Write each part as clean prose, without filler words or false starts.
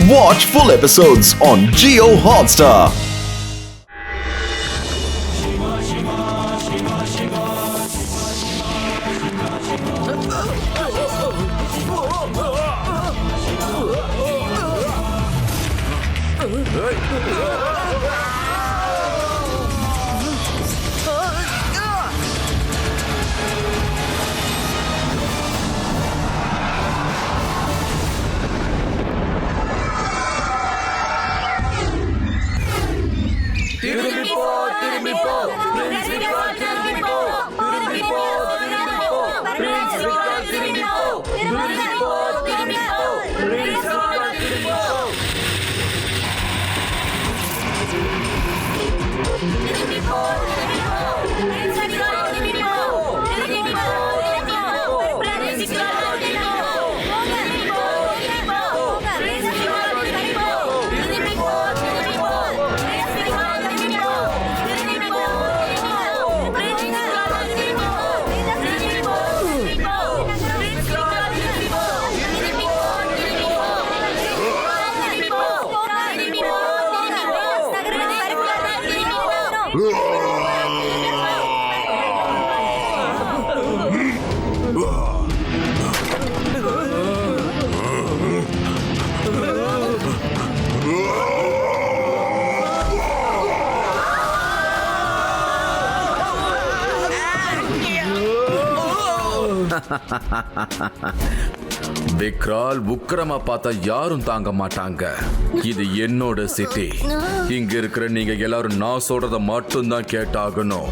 Watch full episodes on Jio Hotstar. விக்ரால் உக்கிரமா பார்த்தா யாரும் தாங்க மாட்டாங்க. இது என்னோட சிட்டி. இங்க இருக்கிற நீங்க எல்லாரும் நான் சொல்றத மட்டும்தான் கேட்டாகணும்.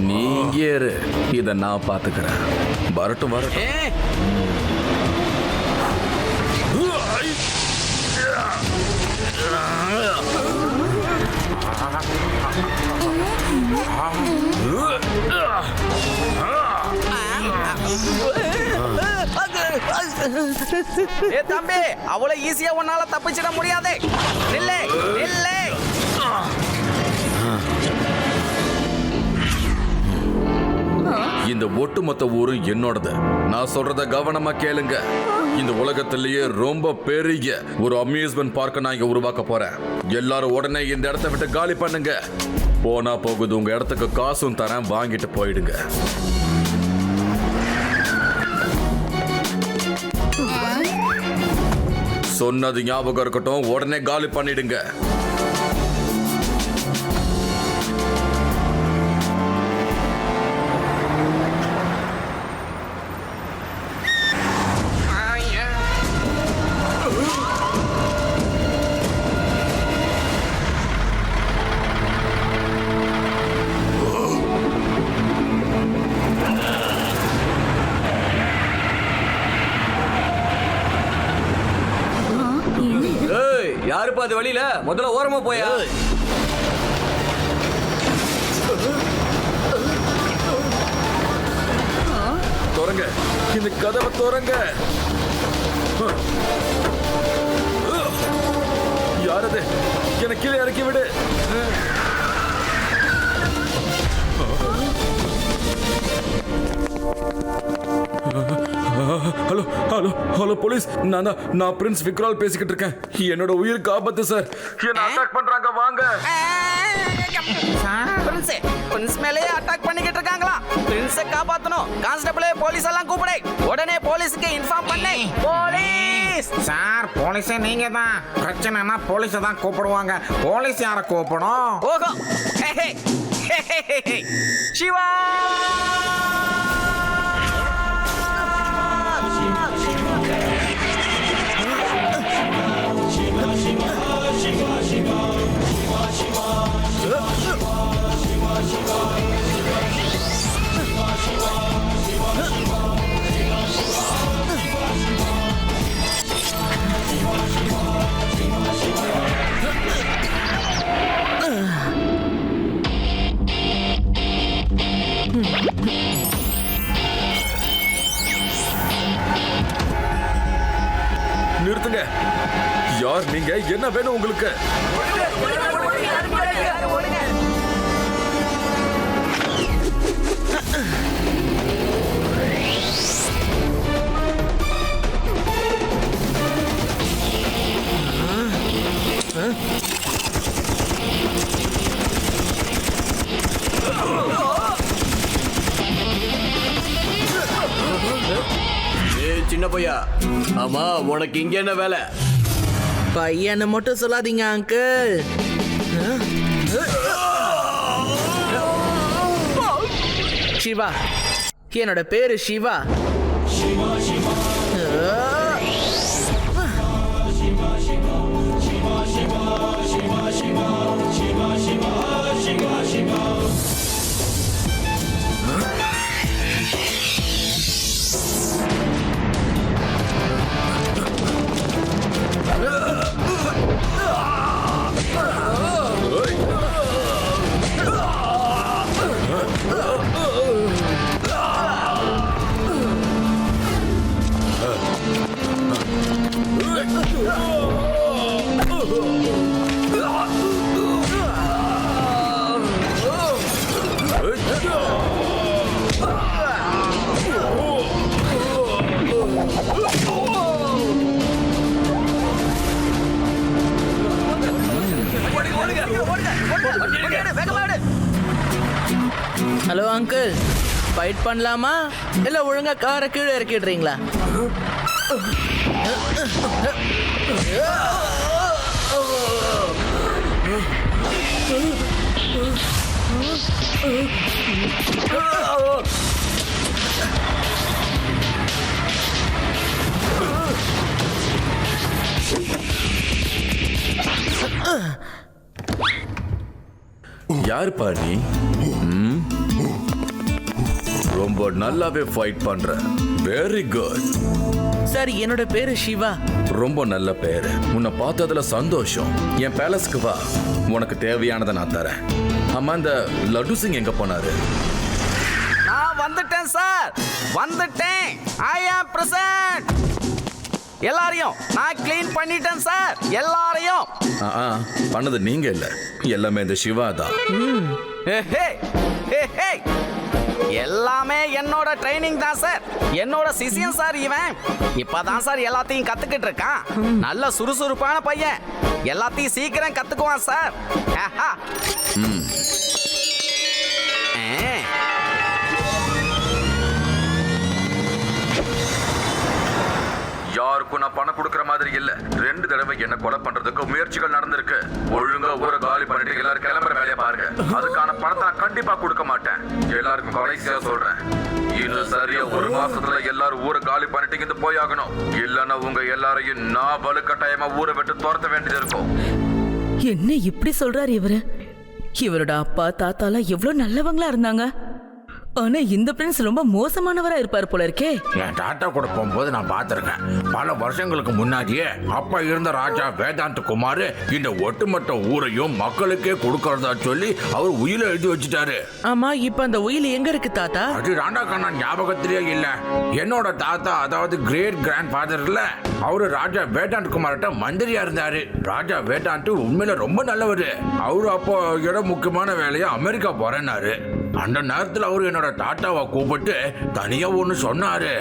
நீங்க இத நான் பாத்துக்கிறேன். வரட்டும் வரட்டும். தம்பி, அவ்வளவு ஈஸியா உன்னால தப்பிச்சிட முடியாது. நில்லே நில்லே. இந்த ஒட்டுமொத்த ஊரும் என்னோடது. நான் சொல்றத கவனமா கேளுங்க. இந்த உலகத்திலேயே ரொம்ப பெரிய ஒரு அம்யூஸ்மெண்ட் பார்க்க நான் இங்க உருவாக்க போறேன். எல்லாரும் உடனே இந்த இடத்தை விட்டு காலி பண்ணுங்க. போனா போகுது, உங்க இடத்துக்கு காசும் தரேன், வாங்கிட்டு போயிடுங்க. சொன்னது ஞாபகம் இருக்கட்டும், உடனே காலி பண்ணிடுங்க. யாருப்பா அது வழியில? முதல்ல ஓரமா போயா. தொடங்க, இந்த கதவை தொடங்க. யாரது? எனக்கு கீழே இறக்கி விடு. ஹலோ ஹலோ ஹலோ போலீஸ், நான் பிரின்ஸ் விக்ரால் பேசிக்கிட்டு இருக்கேன். என்னோட உயிருக்கு ஆபத்து சார். என்ன அட்டாக் பண்றாங்க, வாங்க. பிரின்ஸ் மேலே அட்டாக் பண்ணிக்கிட்டு இருக்காங்களா? பிரின்ஸை காப்பாத்தணும். கான்ஸ்டபிளே, போலீஸ் எல்லாம் கூப்பிடு. உடனே போலீஸுக்கு இன்ஃபார்ம் பண்ணு. போலீஸ் சார், போலீஸே நீங்க தான். பிரச்சனைனா போலீஸை தான் கூப்பிடுவாங்க. போலீஸ் யாரை கூப்பிடும்? ஓஹோ, சிவா. நிறுத்துங்க. யார் நீங்க? என்ன வேணும் உங்களுக்கு? சின்ன பையா, ஆமா உனக்கு இங்க என்ன வேலை? பையனை மட்டும் சொல்லாதீங்க அங்கிள். சிவா, என்னோட பேரு சிவா. ஹலோ அங்கிள், ஃபைட் பண்ணலாமா இல்ல ஒழுங்கா காரை கீழே இறக்கிடுறீங்களா? யாருப்பா நீ? ரொம்ப நல்லாவே ஃபைட் பண்ற. Very good. சார், என்னோட பேரு சிவா. ரொம்ப நல்ல பேரு. உன்னை பார்த்ததுல சந்தோஷம். என் பேலஸ்க்கு வா, உனக்கு தேவையானதை நான் தரேன். ஆமா, இந்த லட்டு சிங் எங்க போனாரு? நான் வந்துட்டேன் சார், வந்துட்டேன். ஐ ஆம் பிரசன்ட். எல்லாரையும் நான் க்ளீன் பண்ணிட்டேன் சார், எல்லாரையும். பண்ணது நீங்க இல்ல, எல்லாமே இந்த சிவா தான். எல்லாமே என்னோட ட்ரைனிங் தான் சார், என்னோட சிசியன் சார் இவன். இப்பதான் சார் எல்லாத்தையும் கத்துக்கிட்டு இருக்கான். நல்ல சுறுசுறுப்பான பையன், எல்லாத்தையும் சீக்கிரம் கத்துக்குவான் சார். யாருக்கும் நான் பணம் கொடுக்கற மாதிரி இல்ல. 2 தடவை என்ன கொலை பண்றதுக்கு முயற்சிகள் நடந்திருக்கு. ஒழுங்கா ஊரை காலி பண்ணிட்டு எல்லாரும் கிளம்புற வேலையை பாருங்க. அதுக்கான பணத்தை நான் கண்டிப்பா கொடுக்க மாட்டேன். எல்லாருக்கும் கடைசியா சொல்றேன், இன்னும் சரியா 1 மாசத்துல எல்லாரும் ஊரை காலி பண்ணிட்டு இருந்து போய் ஆகணும். இல்லன்னா உங்க எல்லாரையும் நான் வலுக்கட்டாயமா ஊரை விட்டு துரத்த வேண்டியது இருக்கும். என்ன இப்படி சொல்றாரு இவரு? இவரோட அப்பா தாத்தாலாம் எவ்வளவு நல்லவங்களா இருந்தாங்க. ஆனா இந்த பிரின்ஸ் ரொம்ப மோசமானவரா இருப்பார் போல இருக்கே. என் டாட்டா கூட போகும்போது நான் பார்த்திருக்கேன். பல வருஷங்களுக்கு முன்னாடியே அப்பா இருந்த ராஜா வேதாந்த் குமார் இந்த ஒட்டுமொத்த ஊரையும் மக்களுக்கே கொடுக்கறதா சொல்லி அவர் உயிரை எழுதி வச்சுட்டாரு. ஆமா, இப்ப அந்த உயில் எங்க இருக்கு தாத்தா? அது ராண்டா கண்ணா ஞாபகத்திலேயே இல்ல. என்னோட தாத்தா, அதாவது கிரேட் கிராண்ட் ஃபாதர் இல்ல, அவரு ராஜா வேதாந்த் குமார்ட்ட மந்திரியா இருந்தாரு. ராஜா வேதாந்த் உண்மையில ரொம்ப நல்லவரு. அவரு அப்போ இடம் முக்கியமான வேலையா அமெரிக்கா போறேன்னாரு. அந்த நேரத்தில் அவரு என்னோட டாட்டாவை கூப்பிட்டு தனியா ஒண்ணு சொன்னாரு.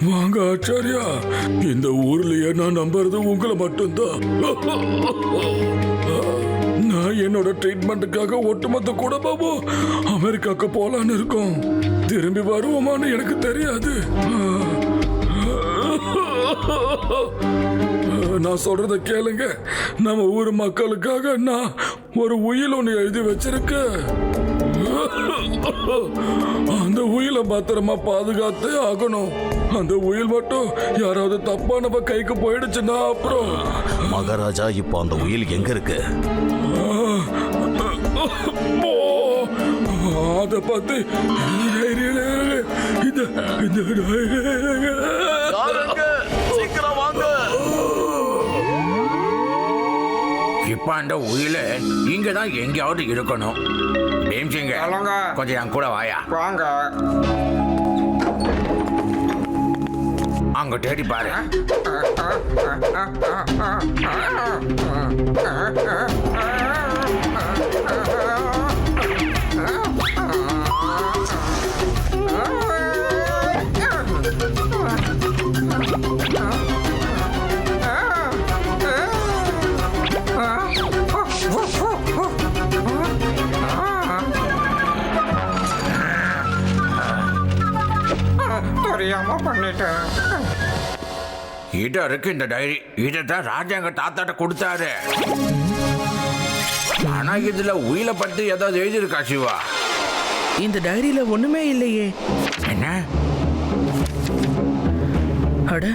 வாங்க ஆச்சாரியா, இந்த ஊர்லயே நான் நம்புறது உங்களை மட்டும்தான். நான் என்னோட ட்ரீட்மெண்ட்டுக்காக ஒட்டுமொத்த குடும்பமும் அமெரிக்காவுக்கு போலான்னு இருக்கோம். திரும்பி வருவோமான்னு எனக்கு தெரியாது. நான் சொல்றத கேளுங்க. நம்ம ஊர் மக்களுக்காக நான் ஒரு உயில் ஒன்று எழுதி வச்சிருக்கேன். அந்த உயிலை பத்திரமா பாதுகாத்தே ஆகணும். அந்த உயில் மட்டும் யாராவது தப்பானவ கைக்கு போயிடுச்சுன்னா அப்புறம். மகாராஜா, இப்போ அந்த உயில் எங்க இருக்கு? அத பத்தி சீக்கிரம் வாங்க. இப்ப அந்த உயில இங்க தான் எங்கேயாவது இருக்கணும். பீம்சிங்க, கொஞ்சம் என் கூட வாயா. வாங்க. அங்க தேடி பாரு. தெரியாம பண்ணிட்டேன். இத இருக்கு இந்த டைரி. இதான் ராஜா எங்க தாத்தாட்ட கொடுத்தாரு. ஆனா இதுல உயில பத்தி ஏதாவது எழுதியிருக்கா சிவா? இந்த டைரியில ஒண்ணுமே இல்லையே. என்ன? அட,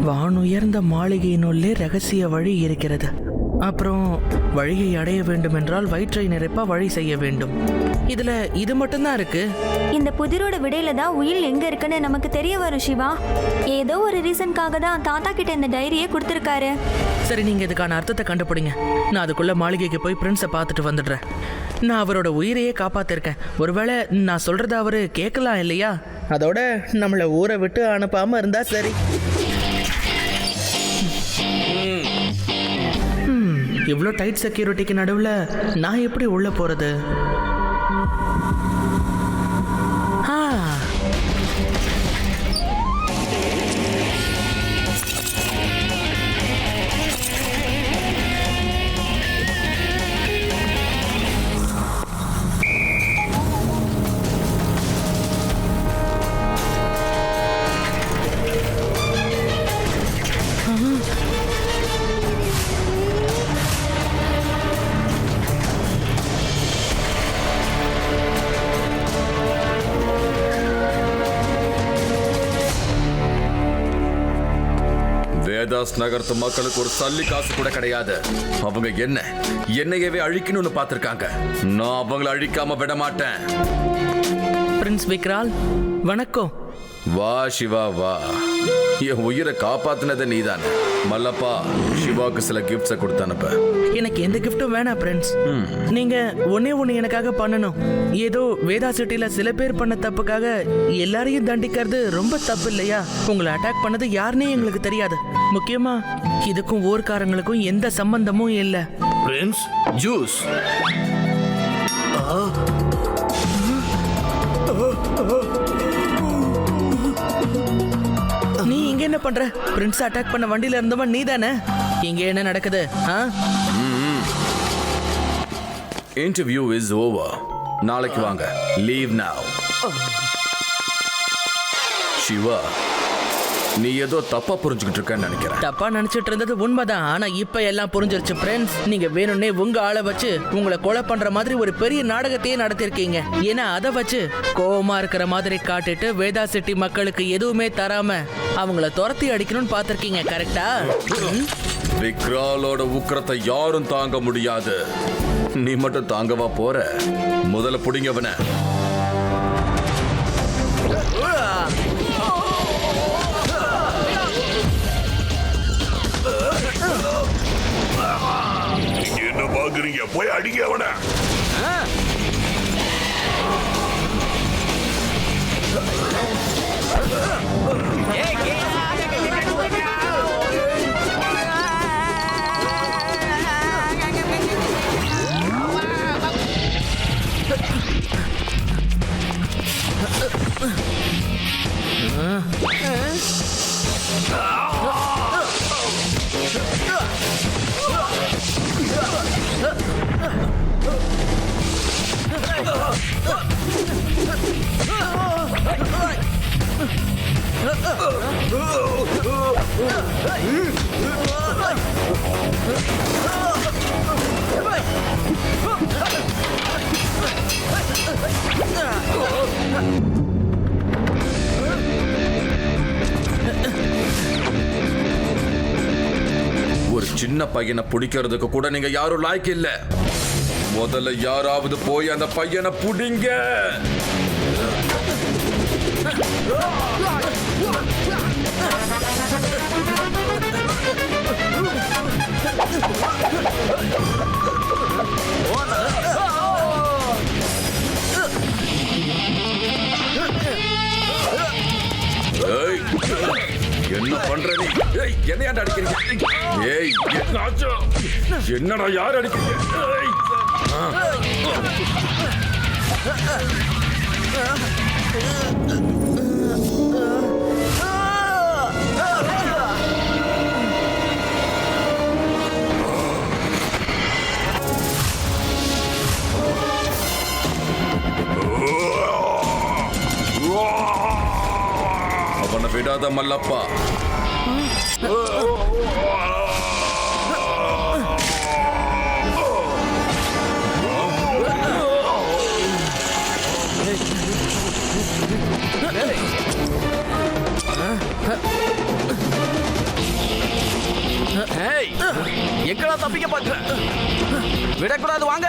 வானுயர்ந்த மாளிகையினுள்ளே ரகசிய வழி இருக்கிறது. அப்புறம் வழியை அடைய வேண்டும் என்றால் வயிற்றை நிரப்ப வழி செய்ய வேண்டும். இதுல இது மட்டும்தான் இருக்கு. இந்த புதிரோட விடையில தான் உயில் எங்க இருக்குன்னு நமக்கு தெரிய வரும் சிவா. ஏதோ ஒரு ரீசன்காக தான் தாத்தா கிட்ட இந்த டைரியை கொடுத்துருக்காரு. சரி, நீங்க இதுக்கான அர்த்தத்தை கண்டுபிடிங்க. நான் அதுக்குள்ள மாளிகைக்கு போய் பிரின்ஸை பார்த்துட்டு வந்துடுறேன். நான் அவரோட உயிரையே காப்பாத்திருக்கேன். ஒருவேளை நான் சொல்றத அவரு கேட்கலாம் இல்லையா? அதோட நம்மள ஊரை விட்டு அனுப்பாம இருந்தா சரி. இவ்வளோ டைட் செக்யூரிட்டிக்கு நடுவில் நான் எப்படி உள்ள போறது? வேதாஸ் நகரத்து மக்களுக்கு ஒரு சல்லி காசு கூட கிடையாது. அவங்க என்னையவே அழிக்கணும்னு பார்த்திருக்காங்க. நான் அவங்கள அழிக்காம விட மாட்டேன். பிரின்ஸ் விக்ரால், வணக்கம். வா சிவா வா. என் உயிரை காப்பாத்தினதை நீதான். மல்லப்பா, சிவாவுக்கு சில கிஃப்ட்ஸை கொடுத்து அனுப்ப. எனக்கு எந்த கிஃப்டும் வேணாம் பிரின்ஸ். நீங்க ஒன்னே ஒண்ணு எனக்காக பண்ணணும். ஏதோ வேதா சிட்டில சில பேர் பண்ண தப்புக்காக எல்லாரையும் தண்டிக்கிறது ரொம்ப தப்பு இல்லையா? உங்களை அட்டாக் பண்ணது யாருன்னே எங்களுக்கு தெரியாது. முக்கியமா இதுக்கும் ஊர்க்காரங்களுக்கும் எந்த சம்பந்தமும் இல்லை. Prince juice. நீ இங்க என்ன பண்ற? பிரின்ஸ் அட்டாக் பண்ண வண்டியில இருந்தவன் நீ தானே? இங்க என்ன நடக்குது? Interview is over. நாளைக்கு வாங்க. Leave now. சிவா, நீ ஏதோ தப்பா புரிஞ்சுக்கிட்டு இருக்கன்னு நினைக்கிறேன். தப்பா நினைச்சிட்டு இருந்தது உண்மைதான். ஆனா இப்ப எல்லாம் புரிஞ்சிருச்சு பிரின்ஸ். நீங்க வேணும்னே உங்க ஆளை வச்சு உங்களை கொலை பண்ற மாதிரி ஒரு பெரிய நாடகத்தையே நடத்திருக்கீங்க. ஏன்னா அதை வச்சு கோவமா இருக்கிற மாதிரி காட்டிட்டு வேதா சிட்டி மக்களுக்கு எதுவுமே தராம அவங்கள துரத்தி அடிக்கணும்னு பாத்திருக்கீங்க. கரெக்டா? விக்ராலோட உக்கிரத்தை யாரும் தாங்க முடியாது. நீ மட்டும் தாங்கவா போற? முதல்ல புடிங்கவன. என்ன பாக்குறீங்க? போய் அடிக்க அவன. ஒரு சின்ன பையனை பிடிக்கிறதுக்கு கூட நீங்க யாரும் லாய்க்கு இல்ல. முதல்ல யாராவது போய் அந்த பையனை புடிங்க. என்ன ஏன்டா அடிக்கிறீங்க? ஏய் ராஜா என்னடா யார் அடிக்கிறீங்க? ஏய். அவனை விடாத மல்லப்பா. ஏய், எங்கடா தப்பிக்க பாக்குற? விடக்கூடாது, வாங்க.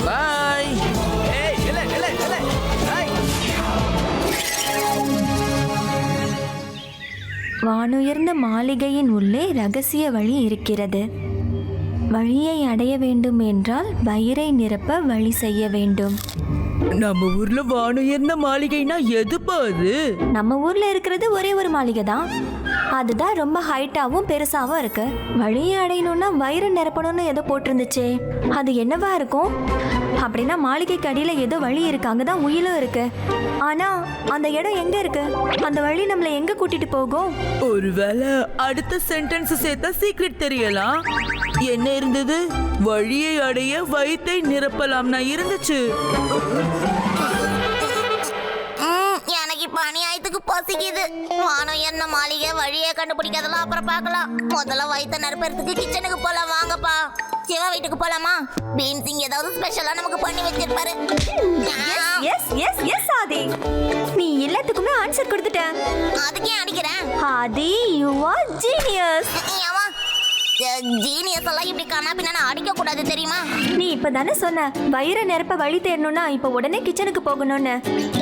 பாய். ஏய், இல்ல இல்ல இல்ல. ஏய். வானுயர்ந்த மாளிகையின் உள்ளே ரகசிய வழி இருக்கிறது. வழியை அடைய வேண்டும் என்றால் வயிறை நிரப்ப வழி செய்ய வேண்டும். நம்ம ஊர்ல வானுயர்ந்த மாளிகைனா எதுப்பா அது? நம்ம ஊர்ல இருக்கிறது ஒரே ஒரு மாளிகை தான். அதுதான் ரொம்ப ஹைட்டாவும் பெருசாவும் இருக்கு. வழியை அடையணும்னா வயிறு நிரப்பணும்னு ஏதோ போட்டிருந்துச்சே, அது என்னவா இருக்கும்? அப்படின்னா மாளிகைக்கு அடியில ஏதோ வழி இருக்கு, அங்கதான் உயிலும் இருக்கு. ஆனா அந்த இடம் எங்க இருக்கு? அந்த வழி நம்மள எங்க கூட்டிட்டு போகும்? ஒருவேளை அடுத்த சென்டென்ஸ் சேர்த்தா சீக்ரெட் தெரியலாம். என்ன இருந்தது? வழியை அடைய வயித்தை நிரப்பலாம்னா இருந்துச்சு. எனக்கு இப்ப அநியாயத்துக்கு பசிக்குது. வானம் என்ன மாளிகை வழியே கண்டுபிடிக்காதெல்லாம் அப்புறம் பார்க்கலாம். முதல்ல வயிற்று நறுப்பறதுக்கு கிச்சனுக்கு போலாம். வாங்கப்பா, சிவா வீட்டுக்கு போலாமா? பீம் சிங் ஏதாவது ஸ்பெஷலா நமக்கு பண்ணி வச்சிருப்பாரு. எஸ் எஸ் எஸ் ஆதி, நீ எல்லாத்துக்குமே ஆன்சர் கொடுத்துட்ட. அதுக்கே அடிக்கிறேன். ஆதி, யூ ஆர் ஜீனியஸ். ஜீனியஸ் எல்லாம் இப்படி கண்ணா பின்னா அடிக்க கூடாது தெரியுமா? நீ இப்பதானே சொன்ன வயிறை நிரப்ப வழி தேடணும்னா இப்ப உடனே கிச்சனுக்கு போகணும்னு.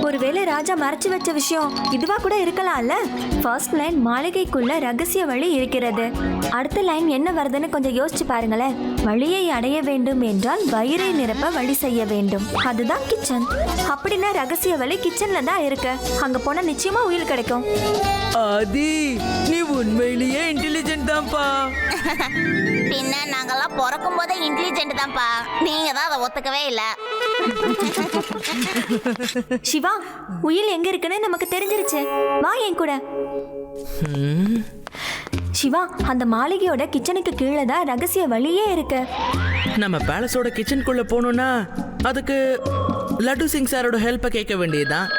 ஒருவேளை ராஜா மறைச்சு வச்ச விஷயம் இதுவா கூட இருக்கலாம்ல. ஃபர்ஸ்ட் லைன் மாளிகைக்குள்ள ரகசிய வழி இருக்கிறது. அடுத்த லைன் என்ன வருதுன்னு கொஞ்சம் யோசிச்சு பாருங்களேன். வழியை அடைய வேண்டும் என்றால் வயிறை நிரப்ப வழி செய்ய வேண்டும். அதுதான் கிச்சன். அப்படின்னா ரகசிய வழி கிச்சன்ல தான் இருக்கு. அங்க போனா நிச்சயமா உயிர் கிடைக்கும். ஆதி, நீ உண்மையிலேயே இன்டெலிஜென்ட் தான்ப்பா. பின்ன நாங்கெல்லாம் பிறக்கும் போதே இன்டெலிஜென்ட் தான்ப்பா. நீங்க தான் அதை ஒத்துக்கவே இல்ல. சிவா, உயில் எங்க இருக்குன்னு நமக்கு தெரிஞ்சிருச்சு. வா என் கூட. சிவா, அந்த மாளிகையோட கிச்சனுக்கு கீழே தான் ரகசிய வழியே இருக்கு. நம்ம பேலஸோட கிச்சனுக்குள்ள போகணும்னா அதுக்கு லட்டு சிங் சாரோட ஹெல்ப்பை கேட்க வேண்டியதுதான்.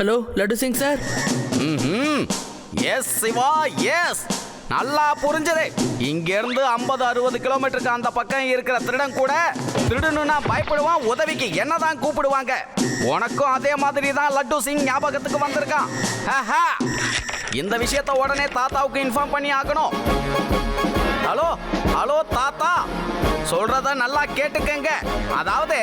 Hello Laddu Singh sir. Yes Siva, yes. நல்லா புரிஞ்சது. இங்க இருந்து 50-60 கிலோமீட்டருக்கு அந்த பக்கம் இருக்கிற திருடன் கூட திருடனுன்னா பயப்படுவான், உதவிக்கு என்னதான் கூப்பிடுவாங்க. உனக்கும் அதே மாதிரி தான் லட்டு சிங் ஞாபகத்துக்கு வந்திருக்கான். இந்த விஷயத்த உடனே தாத்தாவுக்கு இன்ஃபார்ம் பண்ணி ஆகணும். ஹலோ ஹலோ தாத்தா, சொல்றத நல்லா கேட்டுக்கங்க. அதாவது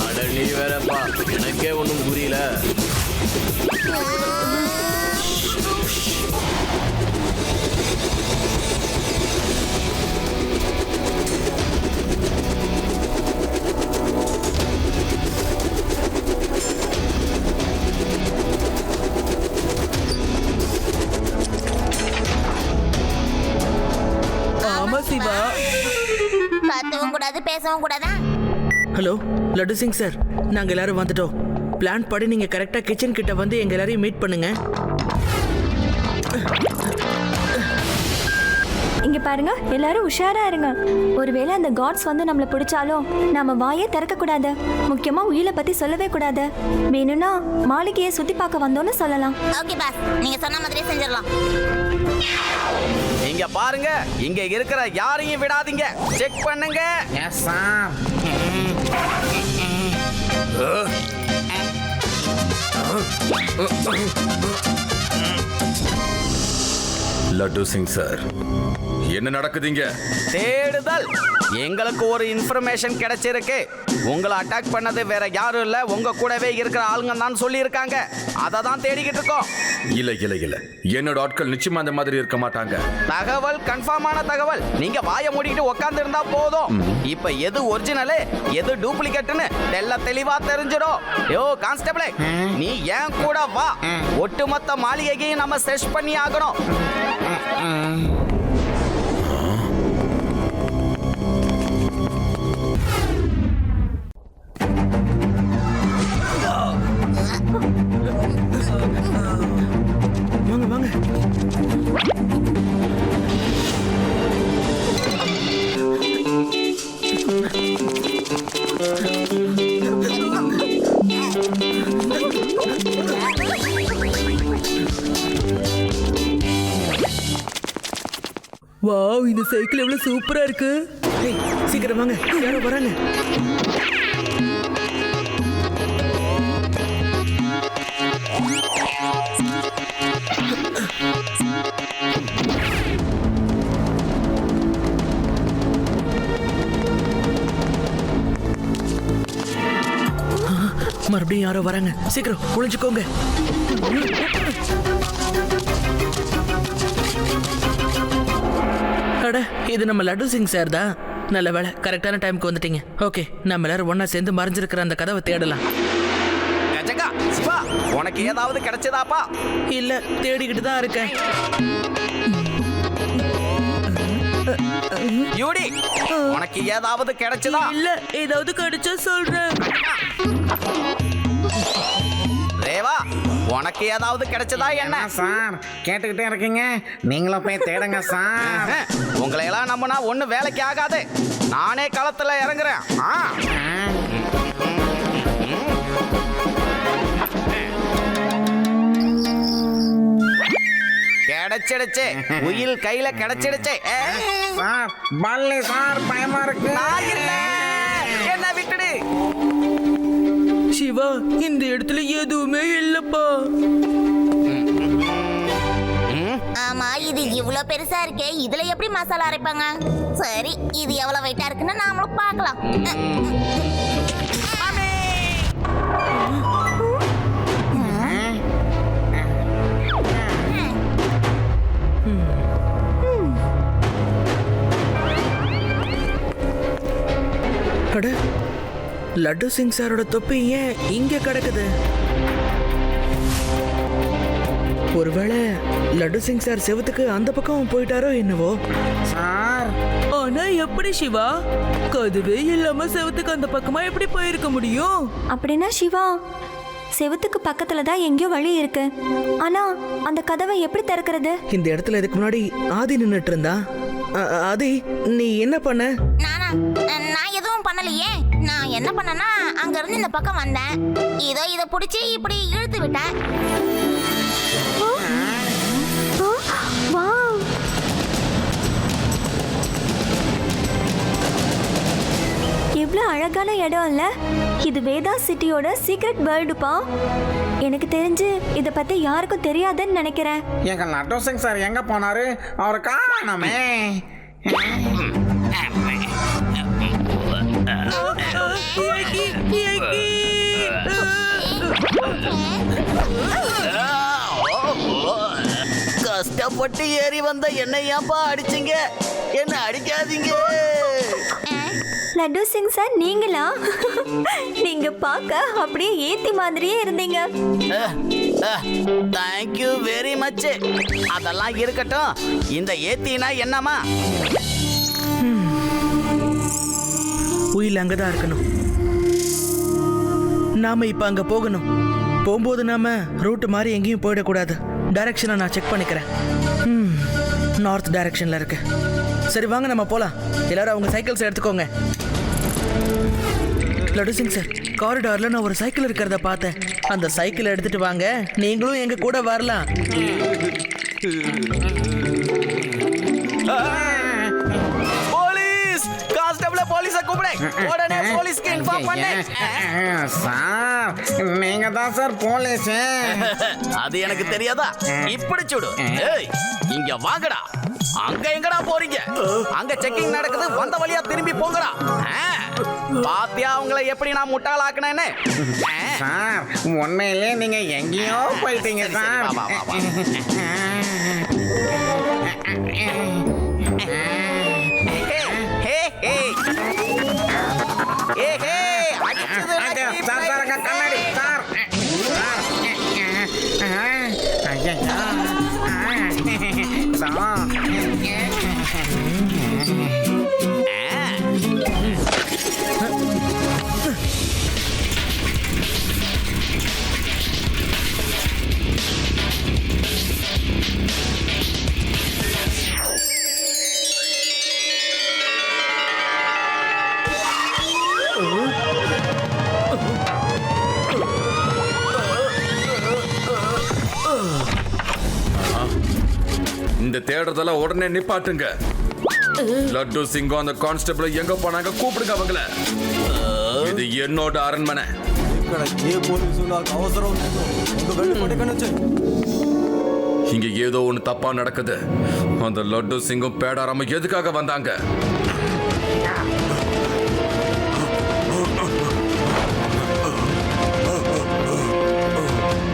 அட நீ வேறப்பா, எனக்கே ஒன்றும் புரியல. ஆமா சிவா. கத்தவும் கூடாது, பேசவும் கூடாதா? ஹலோ லட்டு சிங் சார், நாங்கள் எல்லாரும் வந்துட்டோம். பிளான் படி நீங்கள் கரெக்டாக கிச்சன் கிட்ட வந்து எங்கள் எல்லாரையும் மீட் பண்ணுங்க. இங்க பாருங்க, எல்லாரும் உஷாரா இருங்க. ஒருவேளை அந்த காட்ஸ் வந்து நம்மள பிடிச்சாலும் நாம வாயே திறக்க கூடாது. முக்கியமா உயிரை பத்தி சொல்லவே கூடாது. வேணும்னா மாளிகையை சுத்தி பார்க்க வந்தோன்னு சொல்லலாம். ஓகே பாஸ், நீங்க சொன்ன மாதிரியே செஞ்சிடலாம். பாருங்க, இங்க இருக்கிற யாரையும் விடாதீங்க. செக் பண்ணுங்க. Yes sir. Laddu Singh sir, என்ன நடக்குதுங்க? தேடுதல். எங்களுக்கு ஒரு இன்ஃபர்மேஷன் கிடைச்சிருக்கு. உங்களை அட்டாக் பண்ணது வேற யாரும் இல்ல, உங்க கூடவே இருக்கிற ஆளுங்க தான் சொல்லி இருக்காங்க. அதை தான் தேடிக்கிட்டு இருக்கோம். இல்ல என்னோட ஆட்கள் நிச்சயமா அந்த மாதிரி இருக்க மாட்டாங்க. தகவல் கன்ஃபார்மான தகவல். நீங்க வாயை மூடிட்டு உட்கார்ந்து இருந்தா போதும். இப்ப எது ஒரிஜினல் எது டூப்ளிகேட்னு தெளிவா தெரிஞ்சிடும். யோ கான்ஸ்டபிளே, நீ ஏன் கூட வா. ஒட்டுமொத்த மாளிகையையும் நம்ம சர்ச் பண்ணி ஆகணும். வாங்க வாங்க. வாவ், இந்த சைக்கிள் எவ்வளவு சூப்பரா இருக்கு. ஏய், சீக்கிரம் வாங்க, யாரோ வராங்க. மறுபடியும் யாரோ வராங்க. சீக்கிரம் ஒளிஞ்சுக்கோங்க. அட, இது நம்ம லட்டு சிங் சார் தான். நல்ல வேலை, கரெக்டான டைமுக்கு வந்துட்டீங்க. ஓகே, நம்ம எல்லாரும் ஒண்ணா சேர்ந்து மறைஞ்சிருக்கிற அந்த கதவை தேடலாம். கஜகா, சிவா, உனக்கு ஏதாவது கிடைச்சதாப்பா? இல்ல, தேடிக்கிட்டு தான் இருக்கேன். யூடி, உனக்கு ஏதாவது கிடைச்சதா? இல்ல, ஏதாவது கிடைச்சா சொல்றேன். ரேவா, உனக்கு ஏதாவது கிடைச்சதா? என்ன சார், கேட்டுக்கிட்டே இருக்கீங்க, நீங்களும் போய் தேடுங்க சார். உங்களை எல்லாம் நம்பினா ஒண்ணு வேலைக்கு ஆகாது. நானே களத்துல இறங்குறேன். கிடைச்சிடுச்சு, உயில் கையில கிடைச்சிடுச்சு. சார், பல்லி சார், பயமா இருக்கு. நான் இல்ல, என்ன விட்டுடு. சிவா, இந்த இடத்துல எதுவுமே இல்லப்பா. ஆமா, இது இவ்ளோ பெருசா இருக்கே, இதுல எப்படி மசாலா அரைப்பாங்க? சரி, இது எவ்வளவு வெயிட்டா இருக்குன்னு நாமளும் பார்க்கலாம். அட, லட்டு சிங் சாரோட தொப்பி ஏன் இங்க கிடக்குது? ஒருவேளை லட்டு சிங் சார் செவத்துக்கு அந்த பக்கம் போயிட்டாரோ என்னவோ. சார், ஆனா எப்படி சிவா? கதுவே இல்லாம செவத்துக்கு அந்த பக்கமா எப்படி போயிருக்க முடியும்? அப்படின்னா சிவா, செவுத்துக்கு பக்கத்துல தான் எங்கேயோ வழி இருக்கு. ஆனா அந்த கதவை எப்படி திறக்கிறது? இந்த இடத்துல இதுக்கு முன்னாடி ஆதி நின்னுட்டு இருந்தா. ஆதி, நீ என்ன பண்ண? நான் எதுவும் பண்ணலையே. நான் என்ன பண்ணேன்னா, அங்க இருந்து இந்த பக்கம் வந்தேன். இதை பிடிச்சி இப்படி இழுத்து விட்டேன். வாவ், எவ்வளவு அழகான இடம் இல்ல? இது வேதா சிட்டியோட சீக்ரெட் வேர்ல்டுப்பா. எனக்கு தெரிஞ்சு இத பத்தி யாருக்கும் தெரியாதுன்னு நினைக்கிறேன். எங்க லட்டு சிங் சார் எங்க போனாரு? அவரை காணோமே. கஷ்டப்பட்டு ஏறி வந்த என்ன ஏன்பா அடிச்சீங்க? என்ன அடிக்காதீங்க. லட்டு சிங் சார், நீங்களா? நீங்க பார்க்க அப்படியே ஏத்தி மாதிரியே இருந்தீங்க. Thank you very much. அதெல்லாம் இருக்கட்டும், இந்த ஏத்தினா என்னமா? உயில் அங்கதான் இருக்கணும். நாம இப்ப அங்க போகணும். போகும்போது நாம ரூட் மாதிரி எங்கேயும் போயிடக்கூடாது. டைரக்ஷனை நான் செக் பண்ணிக்கிறேன். நார்த் டைரக்ஷன்ல இருக்கு. சரி, வாங்க நம்ம போலாம். எல்லாரும் அவங்க சைக்கிள்ஸ் எடுத்துக்கோங்க. லட்டு சிங் சார், காரிடார்ல நான் ஒரு சைக்கிள் இருக்கிறத பார்த்தேன். அந்த சைக்கிள் எடுத்துட்டு வாங்க, நீங்களும் எங்க கூட வரலாம். உடனே போலீஸ்க்கு இன்ஃபார்ம் பண்ணு. சார் நீங்க தான் சார் போலீஸ். அது எனக்கு தெரியாதா? இப்படி சுடு. ஏய் இங்க வாங்கடா. அங்க எங்கடா போறீங்க? அங்க செக்கிங் நடக்குது, வந்த வழியா திரும்பி போங்கடா. பாத்தியா உங்களை எப்படி நான் முட்டாளாக்குனேன்னு? சார் உண்மையிலே நீங்க எங்கேயோ போயிட்டீங்க சார். வா, வா, வா. சார் சார் அங்க கண்ணாடி சார். இந்த தேடுறதெல்லாம் உடனே நிப்பாட்டுங்க. லட்டு சிங்கம் அந்த கான்ஸ்டபிள் எங்க போனாங்க கூப்பிடுங்க அவங்கள. இது என்னோட அரண்மனை. இங்க ஏதோ ஒண்ணு தப்பா நடக்குது. அந்த லட்டு சிங்கம் பேடாராம எதுக்காக வந்தாங்க?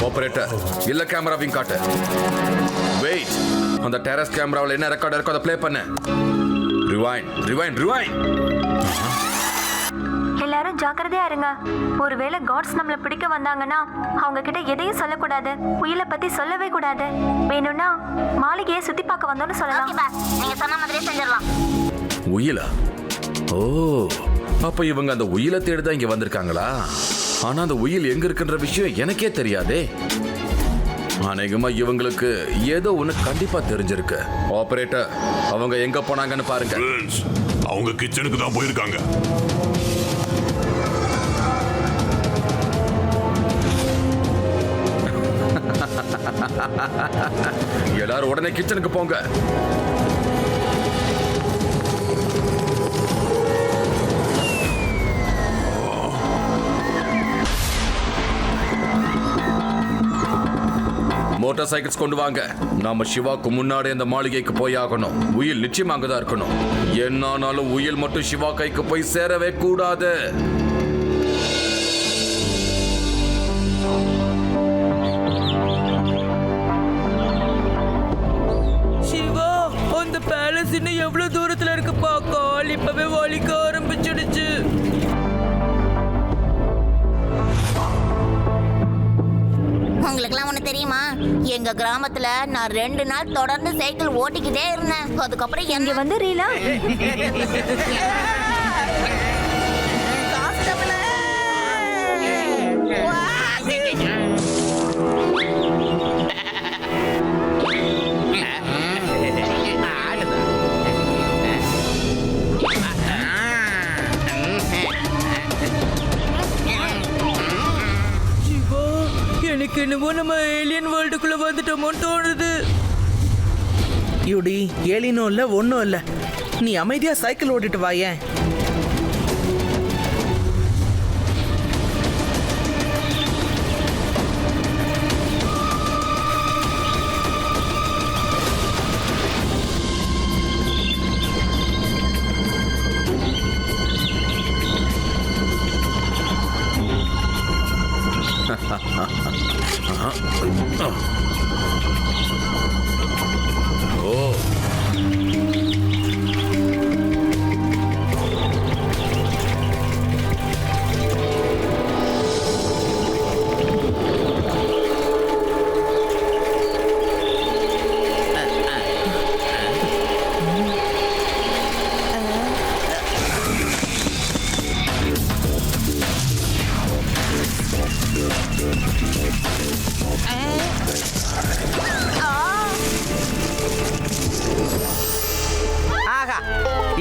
ஆபரேட்டர் இல்ல கேமராவையும் காட்டு. வெயிட், அந்த டெரஸ் கேமராவில் என்ன ரெக்கார்ட் இருக்கோ அதை ப்ளே பண்ணு. Rewind rewind rewind. எல்லாரும் ஜாக்கிரதையா இருங்க. ஒருவேளை காட்ஸ் நம்மள பிடிக்க வந்தாங்கன்னா அவங்க கிட்ட எதையும் சொல்லக்கூடாது. உயிலை பத்தி சொல்லவே கூடாது. வேணும்னா மாளிகையை சுத்தி பார்க்க வந்தோம்னு சொல்லலாம். நீங்க சொன்ன மாதிரியே செஞ்சிடலாம். உயிலா? ஓ, அப்ப இவங்க அந்த உயிலை தேடிதான் இங்க வந்திருக்காங்களா? ஆனா அந்த உயில் எங்க இருக்குன்ற விஷயம் எனக்கே தெரியாதே. அநேகமா இவங்களுக்கு ஏதோ ஒண்ணு கண்டிப்பா தெரிஞ்சிருக்கு. ஆபரேட்டர் அவங்க எங்க போனாங்கன்னு பாருங்க. அவங்க கிச்சனுக்கு தான் போயிருக்காங்க. எல்லாரும் உடனே கிச்சனுக்கு போங்க. மோட்டார் சைக்கிள்ஸ் கொண்டு வாங்க. நாம சிவாக்கு முன்னாடி அந்த மாளிகைக்கு போய் ஆகணும். உயில் நிச்சயமா அங்கதான் இருக்கணும். என்னானாலும் உயில் மட்டும் சிவா கைக்கு போய் சேரவே கூடாது. சிவா, அந்த பேலஸ் இன்னும் எவ்வளவு தூரத்துல இருக்குப்பா? கால் இப்பவே வலிக்க ஆரம்பிச்சிடுச்சு. உங்களுக்குலாம் ஒண்ணு தெரியுமா? எங்க கிராமத்துல நான் 2 நாள் தொடர்ந்து சைக்கிள் ஓட்டிக்கிட்டே இருந்தேன். அதுக்கப்புறம் இங்க வந்து ரீலா எனக்கு என்னமோ நம்ம ஏலியன் வேர்ல்டுக்குள்ள வந்துட்டோமோன்னு தோணுது. யூடி, ஏலினும் இல்ல ஒன்றும் இல்லை. நீ அமைதியா சைக்கிள் ஓட்டிட்டு வாயேன்.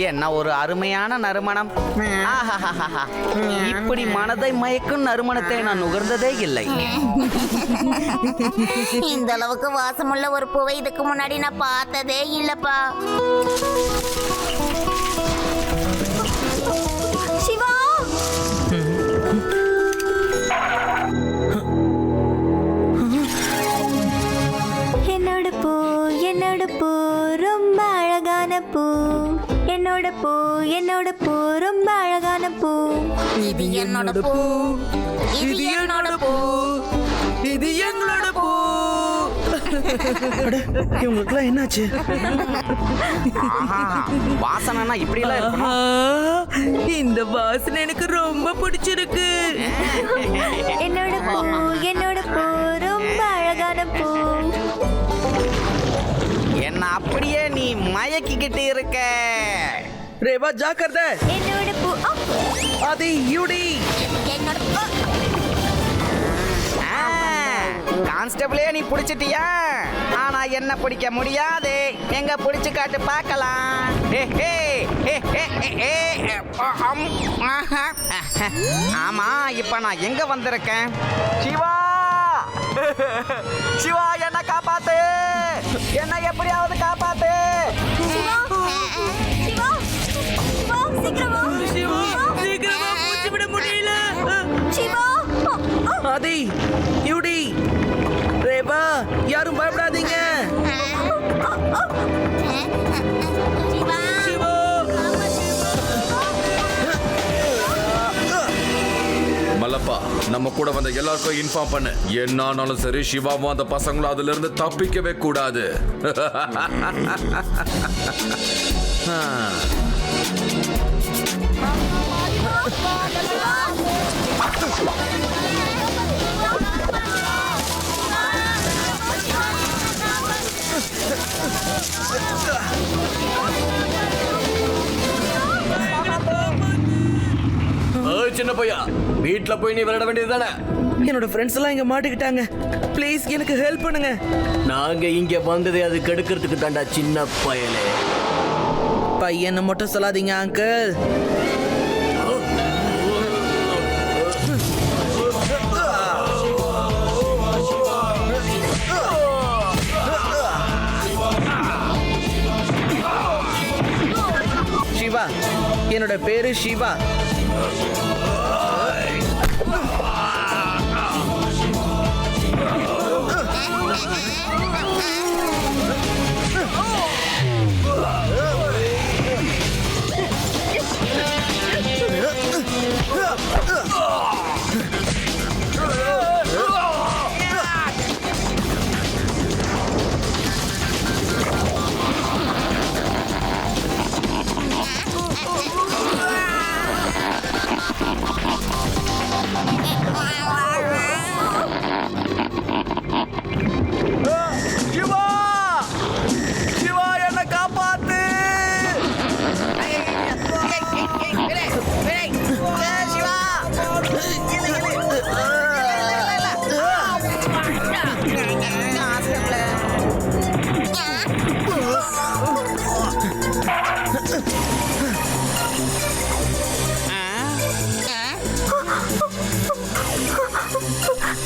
என்ன ஒரு அருமையான நறுமணம். ஆஹாஹாஹா. இப்படி மனதை மயக்கும் நறுமணத்தை நான் நுகர்ந்ததே இல்லை. இந்த அளவுக்கு வாசமுள்ள ஒரு பூவை இதுக்கு முன்னாடி நான் பார்த்ததே இல்லப்பா. என்னோட பூ ரொம்ப அழகான பூ. என்னோட பூ ரொம்ப அழகான பூ. இது என்னோட பூ, இது என்னோட பூ, இது எங்களோட பூ. இவங்களுக்குலாம் என்னாச்சு? வாசனைனா இப்படி எல்லாம் இருக்கணும். இந்த வாசனை எனக்கு ரொம்ப பிடிச்சிருக்கு. என்னோட பூ ரொம்ப அழகான பூ. என்ன அப்படியே நீ மயக்கிக்கிட்டு இருக்க. ரேவா ஜாக்கிரதை. என்னோட பூ ஆதி யூடி. என்னோட பூ. கான்ஸ்டபிளே நீ பிடிச்சிட்டியா? ஆனா என்ன பிடிக்க முடியாது. எங்க பிடிச்சு காட்டு பார்க்கலாம். ஆமா, இப்ப நான் எங்க வந்திருக்கேன்? சிவா, சிவா என்ன காப்பாத்து, என்ன எப்படியாவது காப்பாத்து. சீக்கிரமா மூச்சு விட முடியல. ஆதி யூடி ரேவா, யாரும் பயப்படாதீங்க. மல்லப்பா, நம்ம கூட வந்த எல்லாருக்கும் இன்ஃபார்ம் பண்ணு. என்னானாலும் சரி, சிவாவும் அந்த பசங்களும் அதுல இருந்து தப்பிக்கவே கூடாது. சின்ன பையா, வீட்ல போய் நீ விளையாட வேண்டியது தானே? என்னோட ஃப்ரெண்ட்ஸ் எல்லாம் இங்க மாட்டிக்கிட்டாங்க. ப்ளீஸ் எனக்கு ஹெல்ப் பண்ணுங்க. நாங்க இங்க வந்ததே அது கெடுக்கிறதுக்கு தாண்டா சின்ன பயலே. பையனை மட்டும் சொல்லாதீங்க அங்கிள். சிவா, என்னோட பேரு சிவா.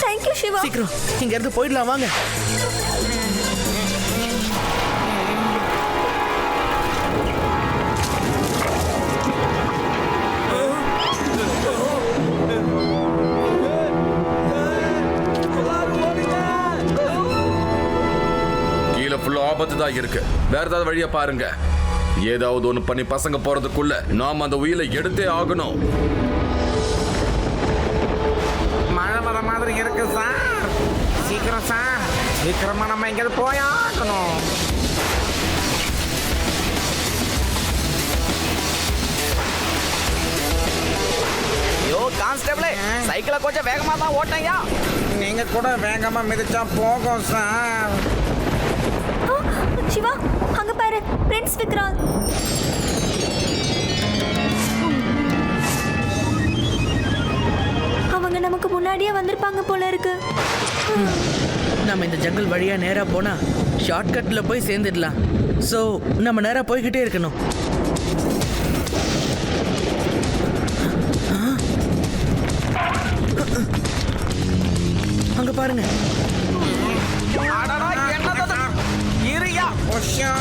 தேங்க்யூ சிவா. சீக்கிரம் இங்க இருந்து போயிடலாம் வாங்க. கீழே ஃபுல்லா ஆபத்து தான் இருக்கு. வேற ஏதாவது வழியா பாருங்க. ஏதாவது ஒண்ணு பண்ணி பசங்க போறதுக்குள்ள நாம அந்த உயிரை எடுத்தே ஆகணும். மழை வர மாதிரி இருக்கு சார். சீக்கிரம் சார், சீக்கிரமா நம்ம எங்கேயாவது போயாகணும். ஐயோ கான்ஸ்டபிளே, சைக்கிளை கொஞ்சம் வேகமா தான் ஓட்டையா. நீங்க கூட வேகமா மிதிச்சா போகும் சார். சிவா, அங்க பாரு, பிரின்ஸ் விக்ராந்த். அவங்க நமக்கு முன்னாடியே வந்திருப்பாங்க போல இருக்கு. நம்ம இந்த ஜங்கல் வழியா நேரா போனா ஷார்ட்கட்ல போய் சேர்ந்துடலாம். சோ நம்ம நேரா போய்கிட்டே இருக்கணும். அங்க பாருங்க. அடடா, என்னது? இருயா. உஷ்ஷா.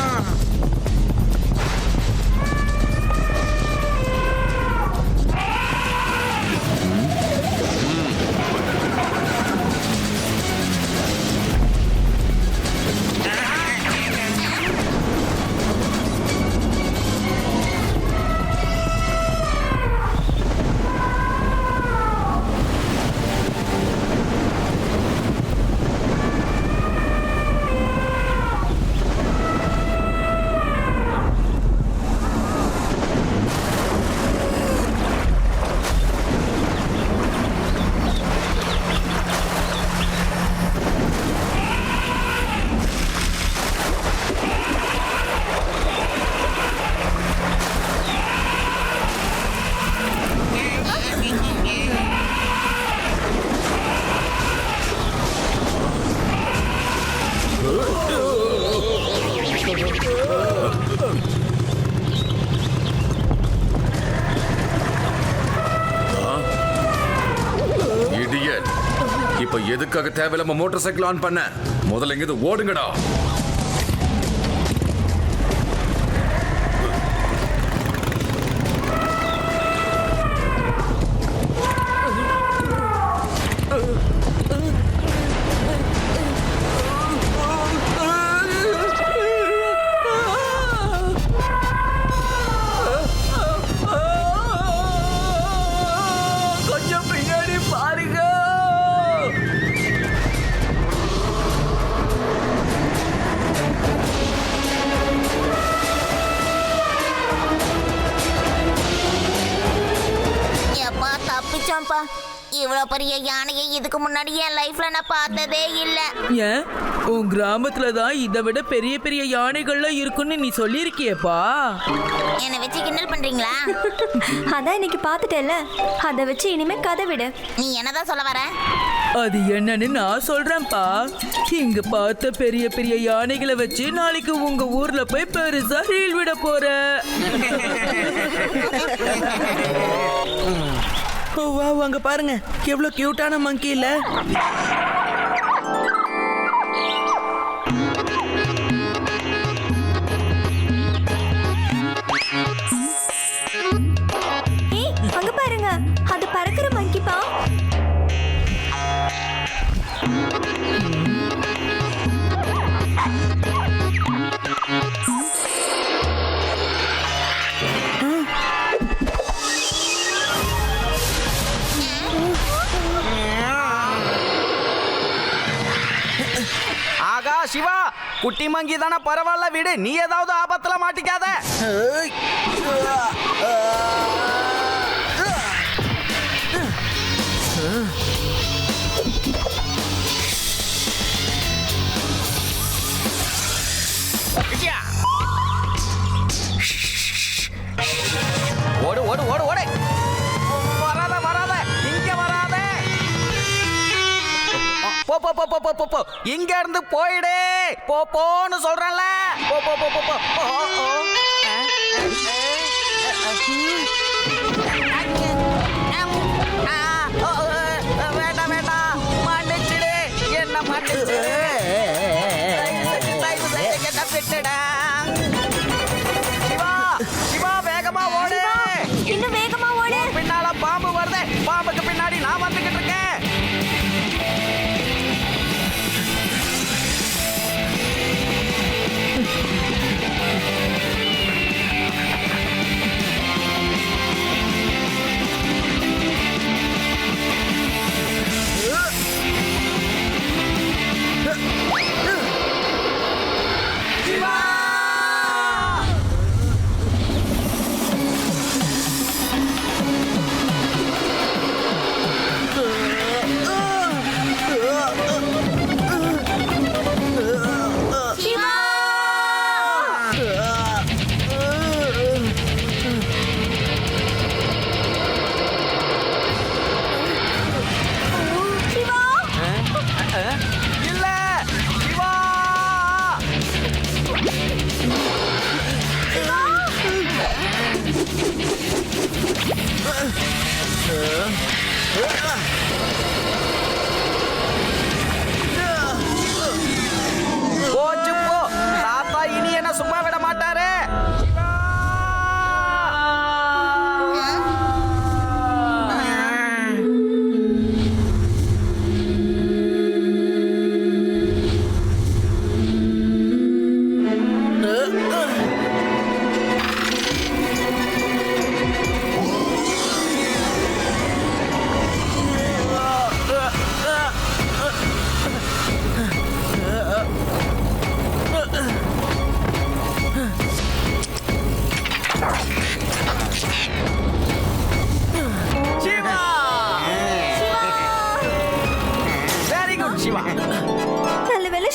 இப்ப எதுக்காக தேவையில்லாம மோட்டார் சைக்கிள் ஆன் பண்ண? முதல்ல இங்கிருந்து ஓடுங்கடா. கொஞ்சம் பின்னாடி பாருங்க. எப்பா தப்பிச்சோம்ப்பா. இவ்வளவு பெரிய யானையை இதுக்கு முன்னாடி என் லைஃப்ல நான் பார்த்ததே இல்ல. ஏன் உன் கிராமத்துல தான் இதை விட பெரிய பெரிய யானைகள்லாம் இருக்குன்னு நீ சொல்லியிருக்கியேப்பா. என்னை வச்சு கிண்டல் பண்றீங்களா? அதான் இன்னைக்கு பார்த்துட்டேல்ல, அதை வச்சு இனிமே கதை விடு. நீ என்னதான் சொல்ல வர? அது என்னன்னு நான் சொல்றேன்ப்பா. இங்க பார்த்த பெரிய பெரிய யானைகளை வச்சு நாளைக்கு உங்க ஊர்ல போய் பெருசா ரீல் விட போற. ஓ வா, அங்க பாருங்க எவ்வளவு கியூட்டான மங்கி இல்ல? ஏய் அங்க பாருங்க, அது பறக்கிற மங்கிப்பா. ஆகா சிவா, குட்டி மங்கி தானே, பரவாயில்ல விடு. நீ ஏதாவது ஆபத்துல மாட்டிக்காத. ஓடு ஓடு ஓடு ஓடு. வராத வராத, இங்க வராத. போ போ போ போ போ போ, இங்க இருந்து போயிடு. போ போன்னு சொல்றேன்ல. போ போ போ போ போ. வேண்டாம் வேண்டாம், மன்னிச்சிடு, என்ன மன்னிச்சிடு. தயவு செஞ்சு என்ன விட்டுடா. சிவா சிவா, வேகமா ஓடு. இன்னும் வேகமா ஓடு. பின்னால பாம்பு வருது. பாம்புக்கு பின்னாடி நான் வந்துகிட்டு இருக்கேன். போச்சு போ. தாத்தா இனி என்ன சும்மா விட மாட்டாரு.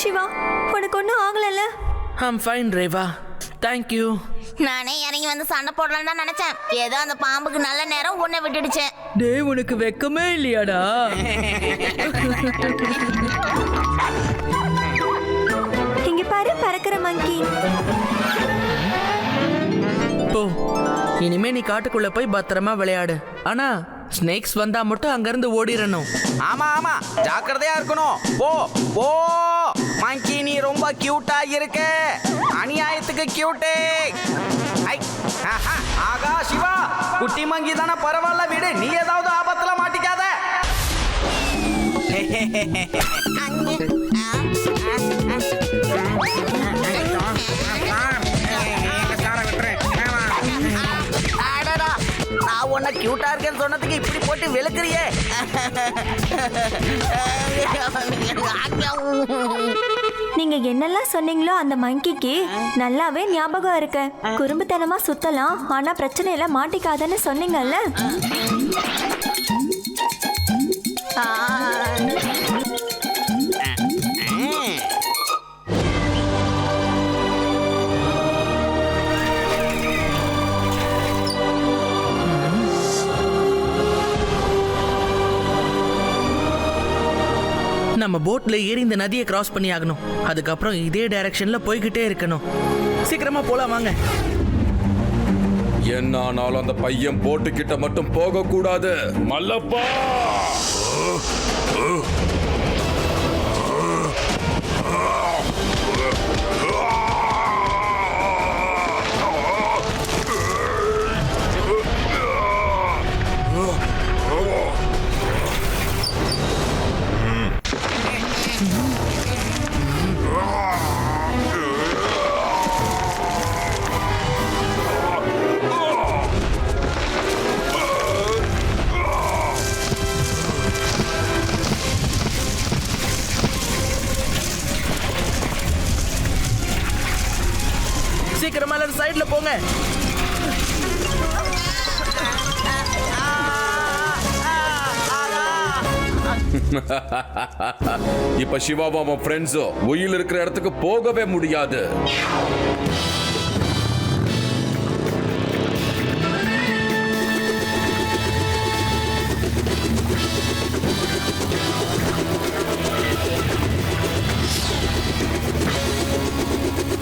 சிவா, உனக்கு ஒன்றும் ஆகலல்ல? I'm fine Reva, thank you. நானே இறங்கி வந்து சண்டை போடலான்னு தான் நினைச்சேன். ஏதோ அந்த பாம்புக்கு நல்ல நேரம் உன்னை விட்டுடுச்சேன். டேய், உனக்கு வெக்கமே இல்லையாடா? இங்க பாரு, பறக்கிற மங்கி. போ, இனிமே நீ காட்டுக்குள்ள போய் பத்திரமா விளையாடு. ஆனா ஸ்னேக்ஸ் வந்தா மட்டும் அங்கிருந்து ஓடிடணும். ஆமா ஆமா, ஜாக்கிரதையா இருக்கணும். போ போ மங்கி, நீ ரொம்ப கியூட்டா இருக்க. அநியாயத்துக்கு கியூட்டே. ஐ, ஆஹா, ஆகா சிவா, குட்டி மங்கி தானே, பரவாயில்ல விடு. நீ ஏதாவது ஆபத்துல மாட்டிக்காத. அடடா, நான் உன்னை கியூட்டா இருக்கேன்னு சொன்னதுக்கு இப்படி போட்டு வெளுக்கிறியே. நீங்க என்னெல்லாம் சொன்னீங்களோ அந்த மங்கிக்கு நல்லாவே ஞாபகம் இருக்கு. குறும்புத்தனமா சுத்தலாம், ஆனா பிரச்சனையில மாட்டிக்காதன்னு சொன்னீங்கல்ல. நம்ம போட்ல ஏறி இந்த நதியை கிராஸ் பண்ணி ஆகணும். அதுக்கப்புறம் இதே டைரக்ஷன்ல போய்கிட்டே இருக்கணும். சீக்கிரமா போலாம் வாங்க. என்ன ஆனாலும் அந்த பையன் போட்டு கிட்ட மட்டும் போக கூடாது. மல்லப்பா, சீக்கிரமா எல்லாரும் சைடுல போங்க. இப்ப சிவாவும் அவன் ஃப்ரெண்ட்ஸும் உயில் இருக்கிற இடத்துக்கு போகவே முடியாது.